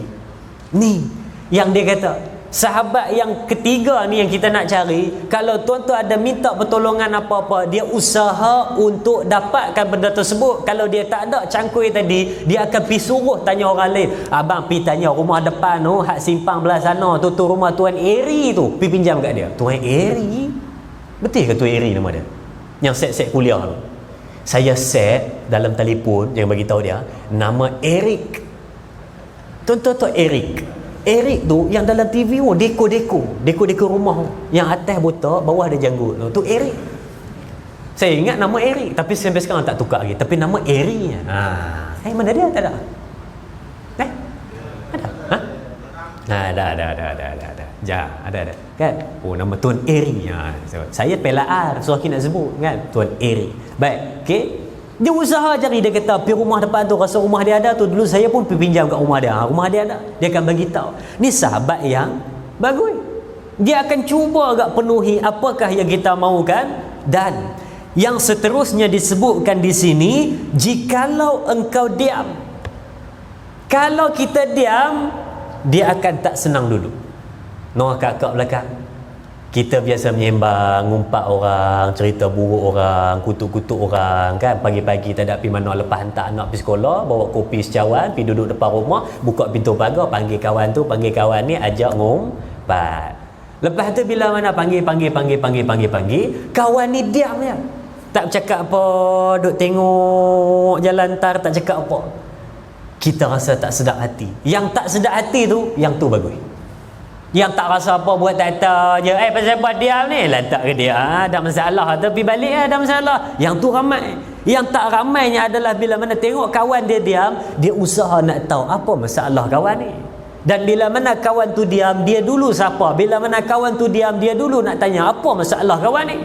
Ni yang dia kata. Sahabat yang ketiga ni yang kita nak cari. Kalau tuan-tuan ada minta pertolongan apa-apa, dia usaha untuk dapatkan benda tersebut. Kalau dia tak ada cangkui tadi, dia akan pergi suruh tanya orang lain. Abang pergi tanya rumah depan tu, hak simpang belah sana tu rumah Tuan Eri tu, pergi pinjam kat dia. Tuan Eri? Betul ke Tuan Eri nama dia? Yang set-set kuliah tu. Saya set dalam telefon, jangan bagi tahu dia, nama Eric. Tuan-tuan Eric. Eric tu yang dalam TV tu deko rumah yang atas botak, bawah ada janggut tu Eric. Saya ingat nama Eric, tapi sampai sekarang tak tukar lagi. Tapi nama Eric. Mana dia? Tak ada. Ada. Ada. Ja, ada. Kan? Oh, nama Tuan Eric. Saya pelaan, so nak sebut kan, Tuan Eric. Baik, okey. Dia usaha cari, dia kata pergi rumah depan tu, rasa rumah dia ada tu. Dulu saya pun pergi pinjam kat rumah dia. Rumah dia ada. Dia akan bagi tahu. Ni sahabat yang bagus. Dia akan cuba agak penuhi apakah yang kita mahukan. Dan yang seterusnya disebutkan di sini, jikalau engkau diam. Kalau kita diam, dia akan tak senang dulu. Noh kakak belakang. Kita biasa menyembang, ngumpat orang, cerita buruk orang, kutuk-kutuk orang kan. Pagi-pagi tak ada pergi mana, lepas hantar anak pergi sekolah, bawa kopi secawan, pergi duduk depan rumah, buka pintu pagar, panggil kawan tu, panggil kawan ni, ajak ngumpat. Lepas tu bila mana panggil, kawan ni diam je. Tak cakap apa, duk tengok jalan tar, tak cakap apa. Kita rasa tak sedap hati. Yang tak sedap hati tu, yang tu bagus. Yang tak rasa apa, buat tak je. Pasal apa diam ni? Lantak ke dia? Ada masalah. Tapi balik ada masalah. Yang tu ramai. Yang tak ramainya adalah bila mana tengok kawan dia diam, dia usaha nak tahu apa masalah kawan ni. Dan bila mana kawan tu diam, dia dulu siapa? Bila mana kawan tu diam, dia dulu nak tanya apa masalah kawan ni.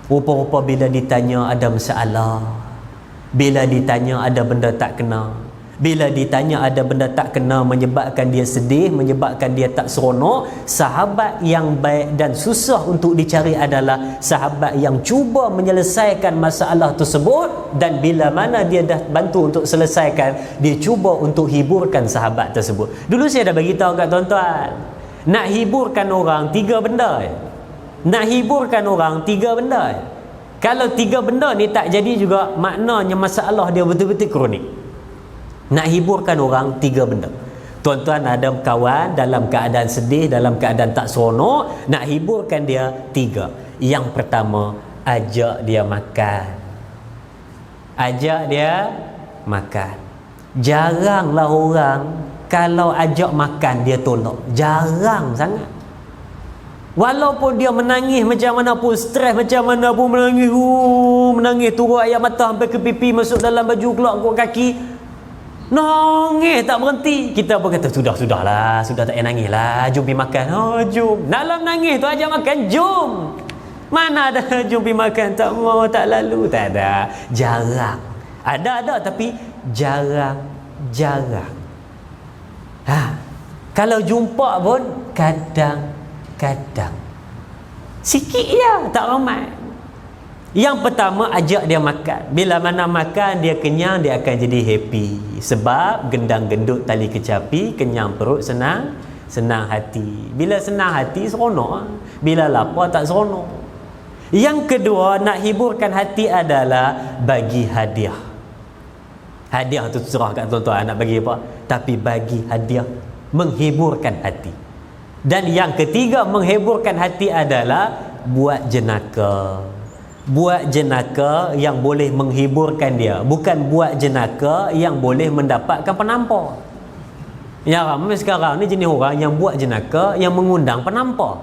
Rupa-rupa bila ditanya ada masalah, bila ditanya ada benda tak kena, bila ditanya ada benda tak kena menyebabkan dia sedih, menyebabkan dia tak seronok, sahabat yang baik dan susah untuk dicari adalah sahabat yang cuba menyelesaikan masalah tersebut, dan bila mana dia dah bantu untuk selesaikan, dia cuba untuk hiburkan sahabat tersebut. Dulu saya dah bagi tahu kat tuan-tuan, nak hiburkan orang 3 benda. Nak hiburkan orang 3 benda. Kalau 3 benda ni tak jadi juga, maknanya masalah dia betul-betul kronik. Nak hiburkan orang 3 benda. Tuan-tuan ada kawan dalam keadaan sedih, dalam keadaan tak seronok, nak hiburkan dia 3. Yang pertama, ajak dia makan. Ajak dia makan. Jaranglah orang kalau ajak makan dia tolak. Jarang sangat. Walaupun dia menangis macam mana pun, stres macam mana pun, menangis turun air mata sampai ke pipi, masuk dalam baju, keluar kaki, nangis tak berhenti. Kita pun kata sudahlah, sudah tak payah nangis lah, jom pergi makan. Jom. Dalam nangis tu ajak makan, jom. Mana ada jom pergi makan, tak mau, tak lalu, tak ada. Jarang. Ada tapi jarang. Kalau jumpa pun kadang sikit je, tak ramai. Yang pertama, ajak dia makan. Bila mana makan, dia kenyang, dia akan jadi happy. Sebab gendang gendut tali kecapi, kenyang perut senang hati. Bila senang hati, seronok. Bila lapar, tak seronok. Yang kedua, nak hiburkan hati adalah bagi hadiah. Hadiah tu terserah kat tuan-tuan nak bagi apa, tapi bagi hadiah menghiburkan hati. Dan yang ketiga, menghiburkan hati adalah buat jenaka. Buat jenaka yang boleh menghiburkan dia, bukan buat jenaka yang boleh mendapatkan penampar. Yang ramai sekarang ni jenis orang yang buat jenaka yang mengundang penampar.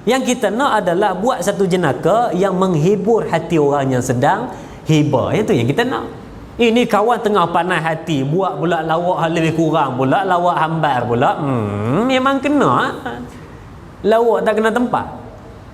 Yang kita nak adalah buat satu jenaka yang menghibur hati orang yang sedang hibur. Itu yang kita nak. Ini kawan tengah panas hati, buat pula lawak lebih kurang pula, lawak hambar pula. Memang kena. Lawak tak kena tempat.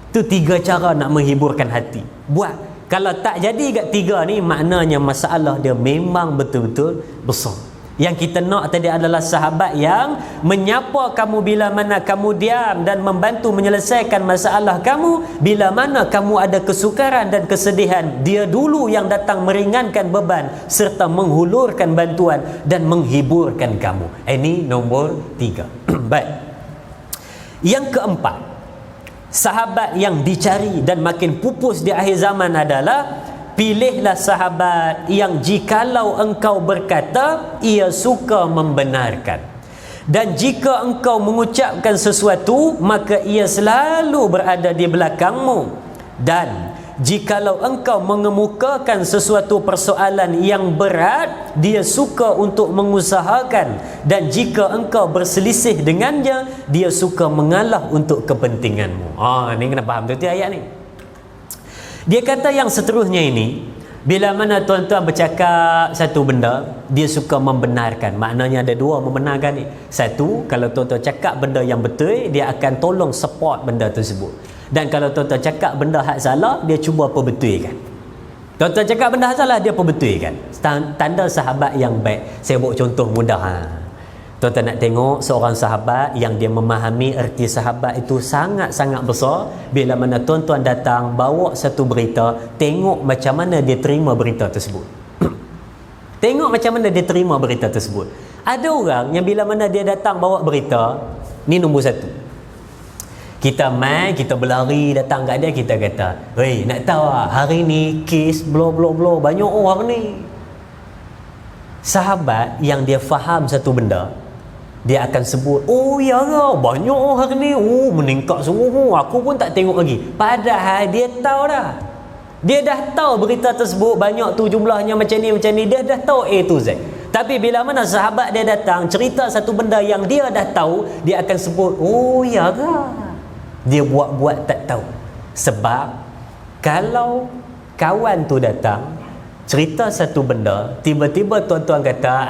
Itu 3 cara nak menghiburkan hati. Buat. Kalau tak jadi kat 3 ni, maknanya masalah dia memang betul-betul besar. Yang kita nak tadi adalah sahabat yang menyapa kamu bila mana kamu diam dan membantu menyelesaikan masalah kamu. Bila mana kamu ada kesukaran dan kesedihan, dia dulu yang datang meringankan beban serta menghulurkan bantuan dan menghiburkan kamu. Ini nombor 3. Baik. Yang keempat, sahabat yang dicari dan makin pupus di akhir zaman adalah, pilihlah sahabat yang jikalau engkau berkata, ia suka membenarkan. Dan jika engkau mengucapkan sesuatu, maka ia selalu berada di belakangmu. Dan jikalau engkau mengemukakan sesuatu persoalan yang berat, dia suka untuk mengusahakan, dan jika engkau berselisih dengannya, dia suka mengalah untuk kepentinganmu. Ni kena faham betul ayat ni. Dia kata yang seterusnya ini, bila mana tuan-tuan bercakap satu benda, dia suka membenarkan. Maknanya ada dua membenarkan ni. Satu, kalau tuan-tuan cakap benda yang betul, dia akan tolong support benda tersebut. Dan kalau tuan-tuan cakap benda hak salah, dia cuba perbetulkan. Tuan-tuan cakap benda hak salah, dia perbetulkan. Tanda sahabat yang baik. Saya buat contoh mudah. Tuan-tuan nak tengok seorang sahabat yang dia memahami erti sahabat itu sangat-sangat besar. Bila mana tuan-tuan datang bawa satu berita, tengok macam mana dia terima berita tersebut. Tengok macam mana dia terima berita tersebut. Ada orang yang bila mana dia datang bawa berita, ni nombor satu. Kita kita berlari datang kat dia, kita kata, "Hei, nak tahu hari ni kes blo banyak orang ni." Sahabat yang dia faham satu benda, dia akan sebut, "Oh ya ke, banyak orang ni, meningkat semua, aku pun tak tengok lagi." Padahal dia tahu dah. Dia dah tahu berita tersebut banyak tu jumlahnya macam ni, dia dah tahu A to Z. Tapi bila mana sahabat dia datang cerita satu benda yang dia dah tahu, dia akan sebut, "Oh ya ke?" Dia buat-buat tak tahu. Sebab kalau kawan tu datang cerita satu benda, tiba-tiba tuan-tuan kata,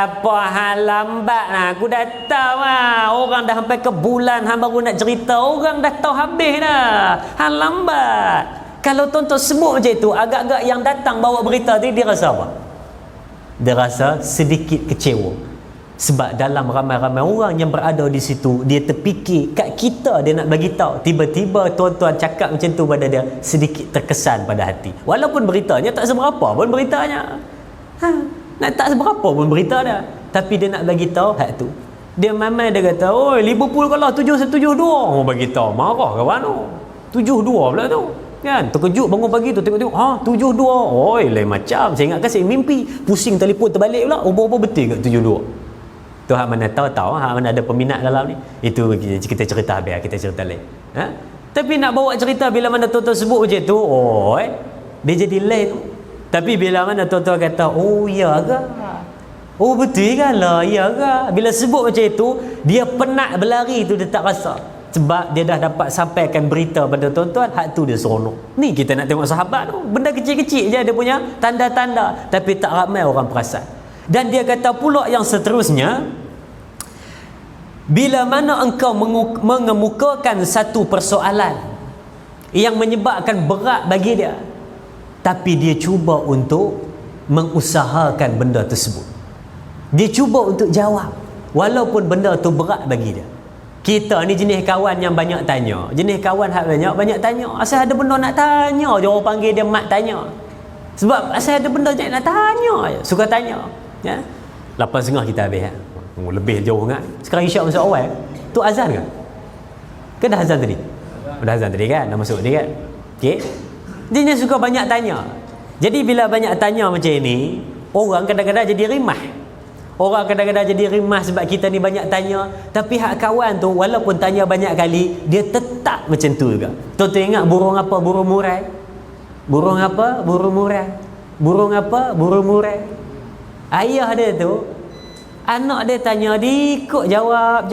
"Apa hal lambat lah, aku dah tahu lah. Orang dah sampai ke bulan hang baru nak cerita, orang dah tahu habis dah. Hal lambat." Kalau tuan-tuan sebut macam itu, agak-agak yang datang bawa berita tu, dia rasa apa? Dia rasa sedikit kecewa. Sebab dalam ramai-ramai orang yang berada di situ, dia terfikir kat kita dia nak bagi tahu. Tiba-tiba tuan-tuan cakap macam tu pada dia, sedikit terkesan pada hati. Walaupun beritanya tak seberapa pun beritanya. Nak tak seberapa pun berita dia. Tapi dia nak bagi tahu hak tu. Dia mamai dia kata, "Oi, Liverpool kalah 7-1-7-2." Bagi tahu, marah ke mana? 7-2 pula tu. Kan? Terkejut bangun pagi tu tengok-tengok, 7-2. Oi, lain macam. Saya ingatkan saya mimpi. Pusing telefon terbalik pula. Apa-apa betul ke 7-2? Tu hak mana tahu, hak mana ada peminat dalam ni. Itu kita cerita biar kita cerita lain. Tapi nak bawa cerita bila mana tuan-tuan sebut macam tu, dia jadi lain. Tapi bila mana tuan-tuan kata, "Oh ya ke? Oh betul kan lah, ya ke?" Bila sebut macam itu, dia penat berlari tu, dia tak rasa. Sebab dia dah dapat sampaikan berita pada tuan-tuan, hak tu dia seronok. Ni kita nak tengok sahabat tu, benda kecil-kecil je dia punya tanda-tanda, tapi tak ramai orang perasan. Dan dia kata pula yang seterusnya, bila mana engkau mengemukakan satu persoalan yang menyebabkan berat bagi dia, tapi dia cuba untuk mengusahakan benda tersebut, dia cuba untuk jawab walaupun benda tu berat bagi dia. Kita ni jenis kawan yang banyak tanya, jenis kawan hak banyak tanya. Asal ada benda nak tanya je, orang panggil dia mat tanya. Sebab asal ada benda je nak tanya je, suka tanya. 8.30 kita habis. Lebih jauh kan. Sekarang isyak masuk awal. Tu azan ke? Ke dah azan tadi? Dah azan tadi kan? Dah masuk tadi kan? Okey. Dia suka banyak tanya. Jadi bila banyak tanya macam ni, orang kadang-kadang jadi rimah. Orang kadang-kadang jadi rimah sebab kita ni banyak tanya. Tapi hak kawan tu walaupun tanya banyak kali, dia tetap macam tu juga. Tuan-tuan ingat burung apa? Burung murai. Burung apa? Burung murai. Burung apa? Burung murai. Ayah dia tu, anak dia tanya, dia ikut jawab.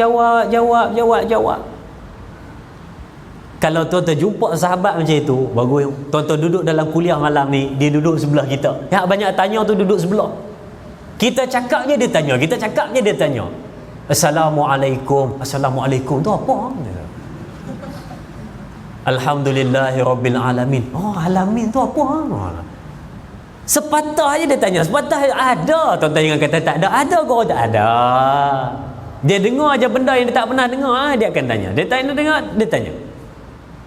Kalau tuan-tuan jumpa sahabat macam itu, bagus. Tuan-tuan duduk dalam kuliah malam ni, dia duduk sebelah kita. Yang banyak tanya tu duduk sebelah. Kita cakapnya dia tanya, kita cakapnya dia tanya. Assalamualaikum. Assalamualaikum tu apa? Alhamdulillahirabbil alamin. Oh, alamin tu apa? Sepatah aja dia tanya, sepatah ada. Tuan-tuan jangan kata tak ada. Ada ke tak ada? Dia dengar aja benda yang dia tak pernah dengar, dia akan tanya. Dia tak pernah dengar, dia tanya.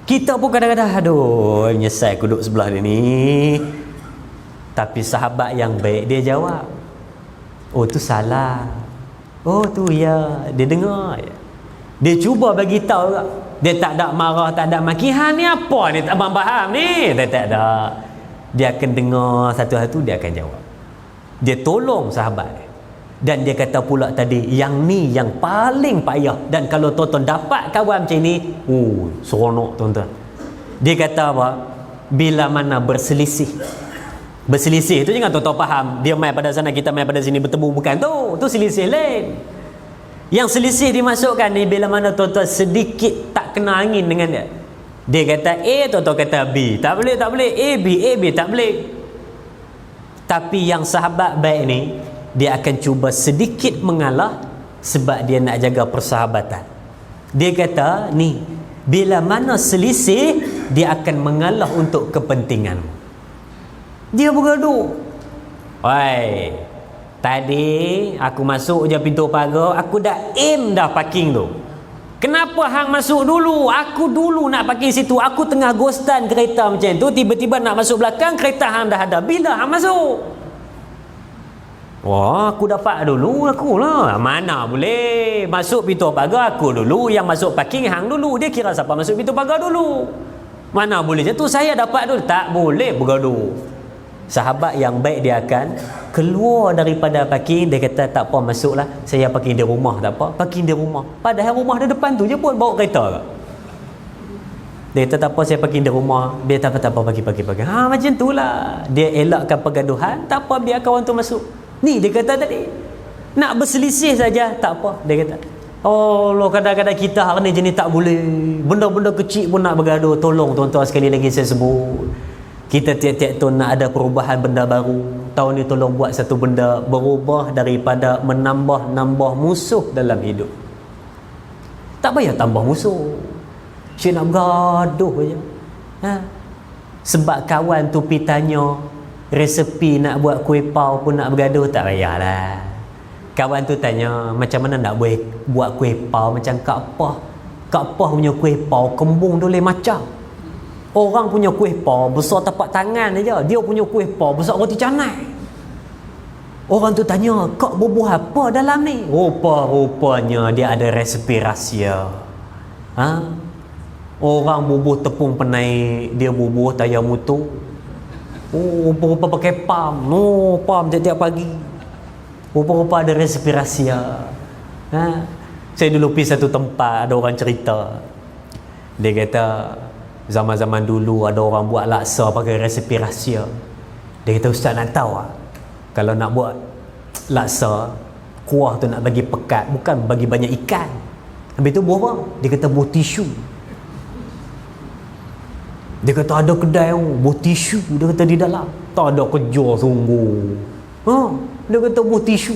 Kita pun kadang-kadang, aduh, menyesal aku duduk sebelah dia ni. Tapi sahabat yang baik, dia jawab, "Oh tu salah. Oh tu ya." Dia dengar je. Dia cuba bagi tahu tak. Dia tak ada marah, tak ada maki. "Ha ni apa ni? Tak faham ni." Dia tak ada. Dia akan dengar satu-satu, dia akan jawab. Dia tolong sahabat dia. Dan dia kata pula tadi, yang ni yang paling payah. Dan kalau tuan-tuan dapat kawan macam ni, seronok tuan-tuan. Dia kata apa? bila mana berselisih. Berselisih tu jangan tuan-tuan faham dia mai pada sana kita mai pada sini bertemu, bukan tu selisih lain. Yang selisih dimasukkan ni bila mana tuan-tuan sedikit tak kena angin dengan dia. Dia kata A, tuan-tuan kata B. Tak boleh A B tak boleh. Tapi yang sahabat baik ni dia akan cuba sedikit mengalah sebab dia nak jaga persahabatan. Dia kata ni, bila mana selisih dia akan mengalah untuk kepentingan. Dia bergaduh. Oi, tadi aku masuk je pintu pagar, aku dah aim dah parking tu. Kenapa hang masuk dulu? Aku dulu nak parking situ. Aku tengah ghostan kereta macam tu, tiba-tiba nak masuk belakang, kereta hang dah ada. Bila hang masuk? Wah, aku dapat dulu akulah. Mana boleh. Masuk pintu pagar aku dulu, yang masuk parking hang dulu. Dia kira siapa masuk pintu pagar dulu. Mana boleh je tu, saya dapat dulu. Tak boleh bergaduh. Sahabat yang baik dia akan keluar daripada parking. Dia kata tak apa, masuklah, saya parking di rumah. Tak apa, parking di rumah. Padahal rumah dia depan tu je pun, bawa kereta. Dia kata tak apa, saya parking di rumah. Dia tak apa pagi. Macam tu lah. Dia elakkan pergaduhan. Tak apa, biar kawan tu masuk. Ni dia kata tadi, nak berselisih saja tak apa. Dia kata, oh Allah, kadang-kadang kita hari ni jenis tak boleh. Benda-benda kecil pun nak bergaduh. Tolong tuan-tuan, sekali lagi saya sebut, kita tiap-tiap tahun nak ada perubahan benda baru. Tahun ni tolong buat satu benda berubah daripada menambah-nambah musuh dalam hidup. Tak payah tambah musuh. Syed nak bergaduh je. Sebab kawan tu pergi tanya resepi nak buat kuih pau pun nak bergaduh, tak payahlah. Kawan tu tanya macam mana nak buat kuih pau macam Kak Pah punya kuih pau kembung tu lain macam. Orang punya kuih pau besar tapak tangan aja, dia punya kuih pau besar roti canai. Orang tu tanya, Kak bubuh apa dalam ni? Rupanya dia ada resepi rahsia. Orang bubuh tepung penai, dia bubuh tayar mutu. Rupa-rupa pakai pam. Pam tiap-tiap pagi. Rupa-rupa ada resepi rahsia. Saya dulu pergi satu tempat, ada orang cerita. Dia kata zaman-zaman dulu ada orang buat laksa pakai resepi rahsia. Dia kata, ustaz nak tahu kalau nak buat laksa, kuah tu nak bagi pekat, bukan bagi banyak ikan. Habis tu buah apa? Dia kata buah tisu. Dia kata ada kedai buah tisu. Dia kata di dalam tak ada kerja sungguh. Dia kata buah tisu.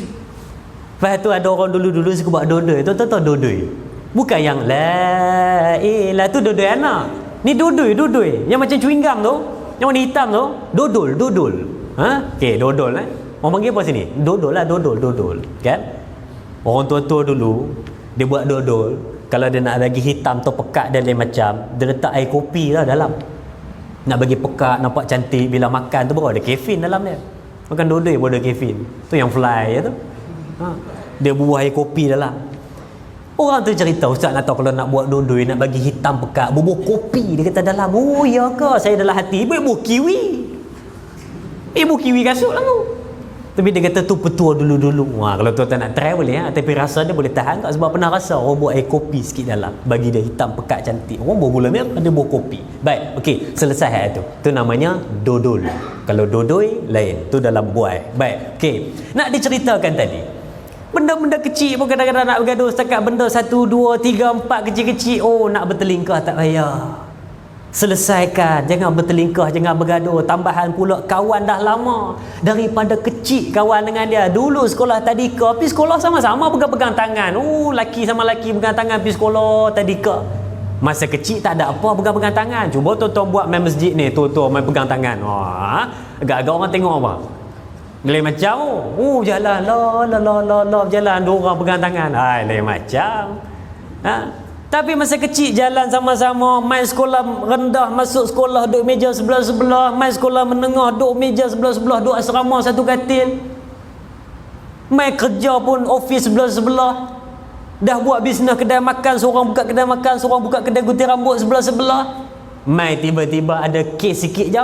Lepas tu ada orang dulu-dulu suka buat dodoi. Tahu dodoi? Bukan yang la ilah tu dodoi anak. Ni dodoi yang macam chewing gum tu, yang warna hitam tu. Dodol. Okey, dodol orang panggil apa sini? Dodol lah, dodol kan. Orang tua-tua dulu dia buat dodol, kalau dia nak bagi hitam tu pekat dia lain macam, dia letak air kopi lah dalam. Nak bagi pekat, nampak cantik. Bila makan tu baru ada kafein dalam dia. Makan dodol pun ada kafein. Tu yang fly tu. Dia buah air kopi dalam. Orang tu cerita, ustaz nak tahu kalau nak buat dodol, nak bagi hitam pekat, bubuh kopi dia kata dalam. Oh ya ke? Saya dalam hati bubuh kiwi. Bubuh kiwi kasut lah tu. Tapi dia kata tu petua dulu-dulu. Kalau tuan-tuan nak try boleh tapi rasa dia boleh tahan tak? Sebab pernah rasa orang buat air kopi sikit dalam, bagi dia hitam pekat cantik. Orang buat gula merah, dia buat kopi. Baik, okey, selesai tu. Tu namanya dodol. Kalau dodoi lain, tu dalam buai. Baik, okey. Nak diceritakan tadi, benda-benda kecil pun kadang-kadang nak bergaduh. Setakat benda 1, 2, 3, 4 kecil-kecil, nak bertelingkah tak payah. Selesaikan, jangan bertelingkah, jangan bergaduh. Tambahan pula kawan dah lama, daripada kecil kawan dengan dia. Dulu sekolah tadika, pergi sekolah sama-sama pegang-pegang tangan. Laki sama laki pegang tangan pergi sekolah tadika. Masa kecil tak ada apa pegang-pegang tangan. Cuba tuan-tuan buat main masjid ni, tuan-tuan main pegang tangan. Agak-agak orang tengok apa? Lain macam jalan la jalan dua orang pegang tangan. Lain macam. Tapi masa kecil jalan sama-sama, main sekolah rendah masuk sekolah duduk meja sebelah-sebelah, main sekolah menengah duduk meja sebelah-sebelah, duduk asrama satu katil. Main kerja pun office sebelah-sebelah. Dah buat bisnes kedai makan, seorang buka kedai makan, seorang buka kedai gunting rambut sebelah-sebelah. Mai tiba-tiba ada kes sikit je,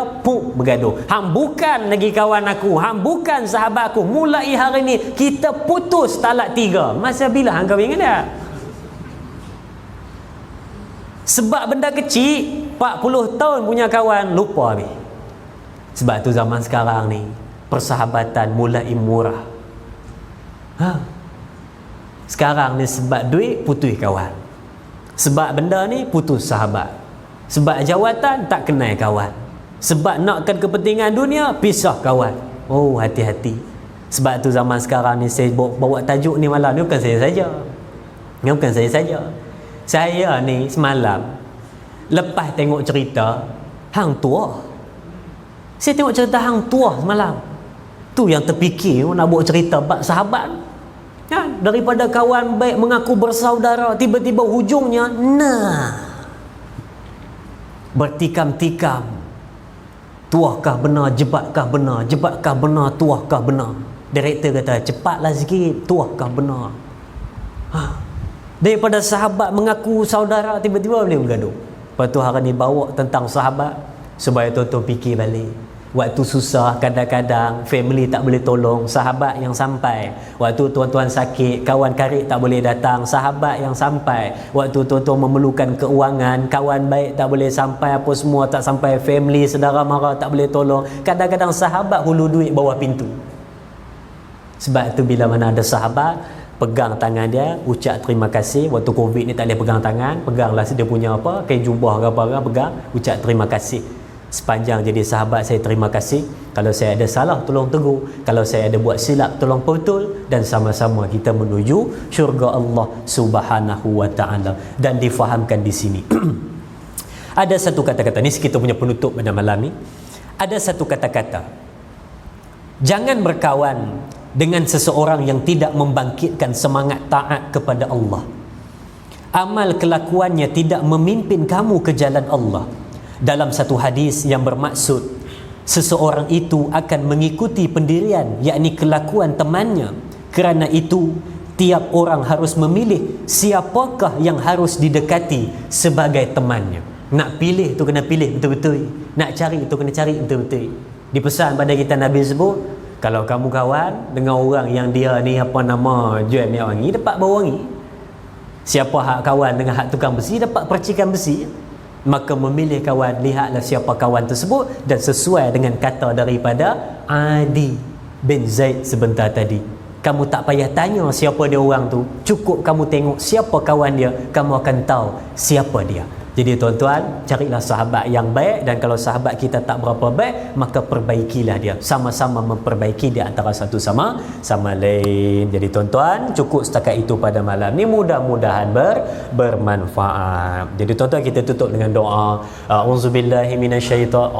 bergaduh. Hang bukan lagi kawan aku, hang bukan sahabat aku. Mulai hari ni kita putus talak 3. Masa bila hang kahwin dengan dia? Sebab benda kecil, 40 tahun punya kawan, lupa habis. Sebab tu zaman sekarang ni persahabatan mulai murah. Sekarang ni sebab duit putus kawan, sebab benda ni putus sahabat, sebab jawatan tak kenal kawan, sebab nakkan kepentingan dunia pisah kawan. Oh, hati-hati. Sebab tu zaman sekarang ni saya bawa tajuk ni malam ni bukan saya saja. Ni bukan saya saja. Saya ni semalam lepas tengok cerita hang tua. Saya tengok cerita hang tua semalam. Tu yang terfikir nak buat cerita bab sahabat. Daripada kawan baik mengaku bersaudara, tiba-tiba hujungnya bertikam-tikam. Tuahkah benar, jebatkah benar, jebatkah benar, tuahkah benar. Direktor kata cepatlah sikit, tuahkah benar. Daripada sahabat mengaku saudara, tiba-tiba boleh bergaduh. Lepas tu hari ni bawa tentang sahabat supaya tuan-tuan fikir balik. Waktu susah kadang-kadang family tak boleh tolong, sahabat yang sampai. Waktu tuan-tuan sakit, kawan karib tak boleh datang, sahabat yang sampai. Waktu tuan-tuan memerlukan keuangan, kawan baik tak boleh sampai, apa semua tak sampai, family, saudara mara tak boleh tolong. Kadang-kadang sahabat hulu duit bawah pintu. Sebab tu bila mana ada sahabat, pegang tangan dia, ucap terima kasih. Waktu Covid ni tak boleh pegang tangan, peganglah dia punya apa, kain jubah ke apa, pegang, ucap terima kasih. Sepanjang jadi sahabat saya terima kasih. Kalau saya ada salah tolong tegur, kalau saya ada buat silap tolong betul, dan sama-sama kita menuju syurga Allah Subhanahu wa taala. Dan difahamkan di sini ada satu kata-kata ni, kita punya penutup pada malam ni. Ada satu kata-kata, jangan berkawan dengan seseorang yang tidak membangkitkan semangat taat kepada Allah. Amal kelakuannya tidak memimpin kamu ke jalan Allah. Dalam satu hadis yang bermaksud seseorang itu akan mengikuti pendirian, yakni kelakuan temannya. Kerana itu tiap orang harus memilih siapakah yang harus didekati sebagai temannya. Nak pilih tu kena pilih betul-betul, nak cari tu kena cari betul-betul. Dipesan pada kita Nabi sebut, kalau kamu kawan dengan orang yang dia ni apa nama, jual minyak wangi, dapat bau wangi. Siapa hak kawan dengan hak tukang besi, dapat percikan besi. Maka memilih kawan, lihatlah siapa kawan tersebut. Dan sesuai dengan kata daripada Adi bin Zaid sebentar tadi, kamu tak payah tanya siapa dia orang tu, cukup kamu tengok siapa kawan dia, kamu akan tahu siapa dia. Jadi tuan-tuan, carilah sahabat yang baik, dan kalau sahabat kita tak berapa baik, maka perbaikilah dia. Sama-sama memperbaiki di antara satu sama lain. Jadi tuan-tuan, cukup setakat itu pada malam ni. Mudah-mudahan bermanfaat. Jadi tuan-tuan, kita tutup dengan doa. A'udzubillahi minasyaitan.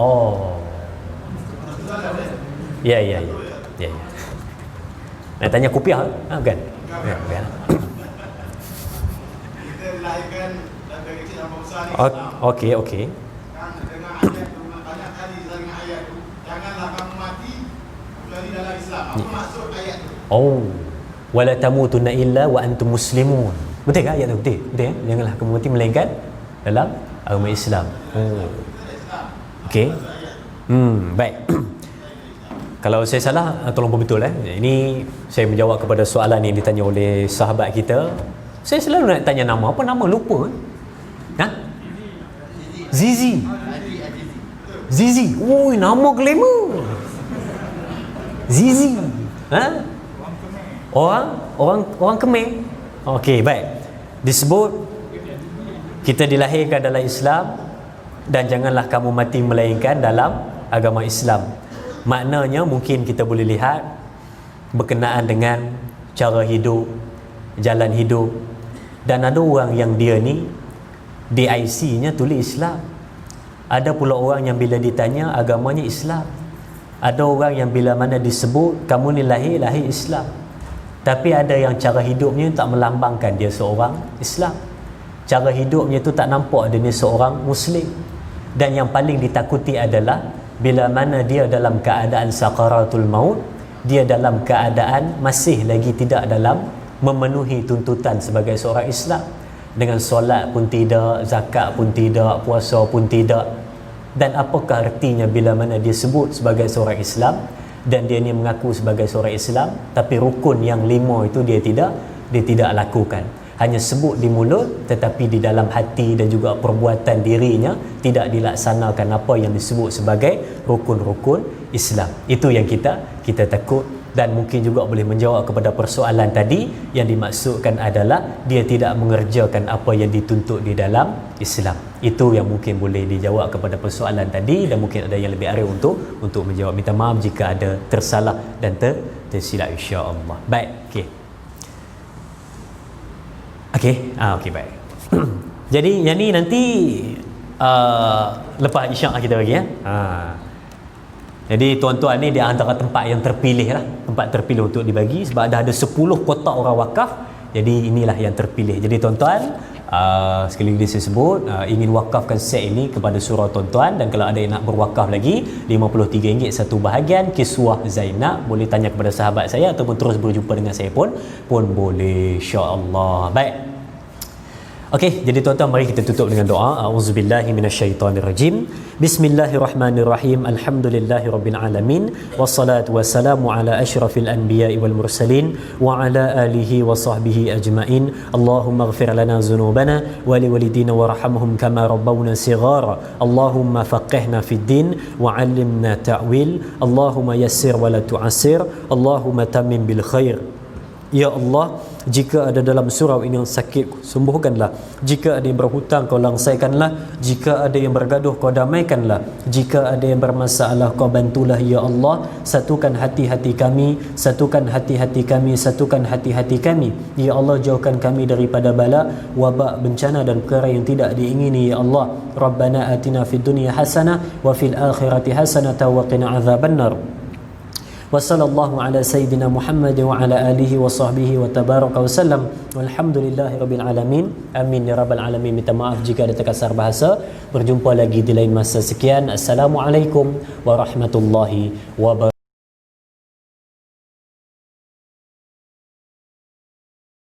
Ya. Nak tanya kopiah? Bukan? Ya, bukan. Kita dilahirkan dari kecil sampai besar ni. Okey. Dengan ayat tu, banyak kali dengan ayat tu, janganlah kamu mati kecuali dalam Islam. Apa maksud ayat tu? Wala tamutunna illa wa antum muslimun. Betul ke ayat tu? Betul. Janganlah kamu mati melainkan dalam agama Islam. Okey. Baik. Kalau saya salah, tolong berbetul. Ini saya menjawab kepada soalan yang ditanya oleh sahabat kita. Saya selalu nak tanya nama. Apa nama? Lupa. Zizi. Oi, nama glamour. Zizi. Orang Khmer. Okey, baik. Disebut kita dilahirkan dalam Islam, dan janganlah kamu mati melainkan dalam agama Islam. Maknanya mungkin kita boleh lihat berkenaan dengan cara hidup, jalan hidup. Dan ada orang yang dia ni DIC-nya tulis Islam. Ada pula orang yang bila ditanya agamanya Islam. Ada orang yang bila mana disebut kamu ni lahir Islam, tapi ada yang cara hidupnya tak melambangkan dia seorang Islam. Cara hidupnya tu tak nampak dia ni seorang Muslim. Dan yang paling ditakuti adalah bila mana dia dalam keadaan sakaratul maut, dia dalam keadaan masih lagi tidak dalam memenuhi tuntutan sebagai seorang Islam. Dengan solat pun tidak, zakat pun tidak, puasa pun tidak. Dan apakah artinya bila mana dia sebut sebagai seorang Islam, dan dia ni mengaku sebagai seorang Islam, tapi rukun yang 5 itu dia tidak lakukan. hanya sebut di mulut tetapi di dalam hati dan juga perbuatan dirinya tidak dilaksanakan apa yang disebut sebagai rukun-rukun Islam. Itu yang kita takut. Dan mungkin juga boleh menjawab kepada persoalan tadi, yang dimaksudkan adalah dia tidak mengerjakan apa yang dituntut di dalam Islam. Itu yang mungkin boleh dijawab kepada persoalan tadi, dan mungkin ada yang lebih arif untuk menjawab. Minta maaf jika ada tersalah dan tersilap, insya-Allah. Baik, okey. Okey, baik. Jadi yang ni nanti lepas isyak kita bagi ya. Jadi tuan-tuan ni dia antara tempat yang terpilih lah, tempat terpilih untuk dibagi, sebab ada 10 kotak orang wakaf. Jadi inilah yang terpilih. Jadi tuan-tuan, sekali lagi saya sebut, ingin wakafkan set ini kepada surau tuan-tuan, dan kalau ada yang nak berwakaf lagi, RM53 satu bahagian kiswah Zainab, boleh tanya kepada sahabat saya ataupun terus berjumpa dengan saya pun boleh, insya-Allah. Baik. Okey, jadi tuan-tuan mari kita tutup dengan doa. Auzubillahi minasyaitonirrajim. Bismillahirrahmanirrahim. Alhamdulillahirabbil alamin. Wassalatu wassalamu ala asyrafil anbiya'i wal mursalin wa ala alihi wa sahbihi ajmain. Allahumma ighfir lana dhunubana wa liwalidina warhamhum kama rabbawna shighara. Allahumma faqihna fid din wa 'allimna ta'wil. Allahumma yassir wa la tu'assir. Allahumma tammim bil khair. Ya Allah, jika ada dalam surau ini yang sakit, sembuhkanlah. Jika ada yang berhutang, kau langsaikanlah. Jika ada yang bergaduh, kau damaikanlah. Jika ada yang bermasalah, kau bantulah ya Allah. Satukan hati-hati kami, satukan hati-hati kami, satukan hati-hati kami. Ya Allah, jauhkan kami daripada bala, wabak, bencana dan perkara yang tidak diingini ya Allah. Rabbana atina fid dunya hasanah wa fil akhirati hasanah wa qina azabannar. Wa sallallahu ala sayyidina Muhammad wa ala alihi wa sahbihi wa tabaraka wa sallam. Walhamdulillahi rabbil alamin. Amin ya rabbal alamin. Minta maaf jika ada terkasar bahasa. Berjumpa lagi di lain masa. Sekian. Assalamualaikum warahmatullahi wabarakatuh.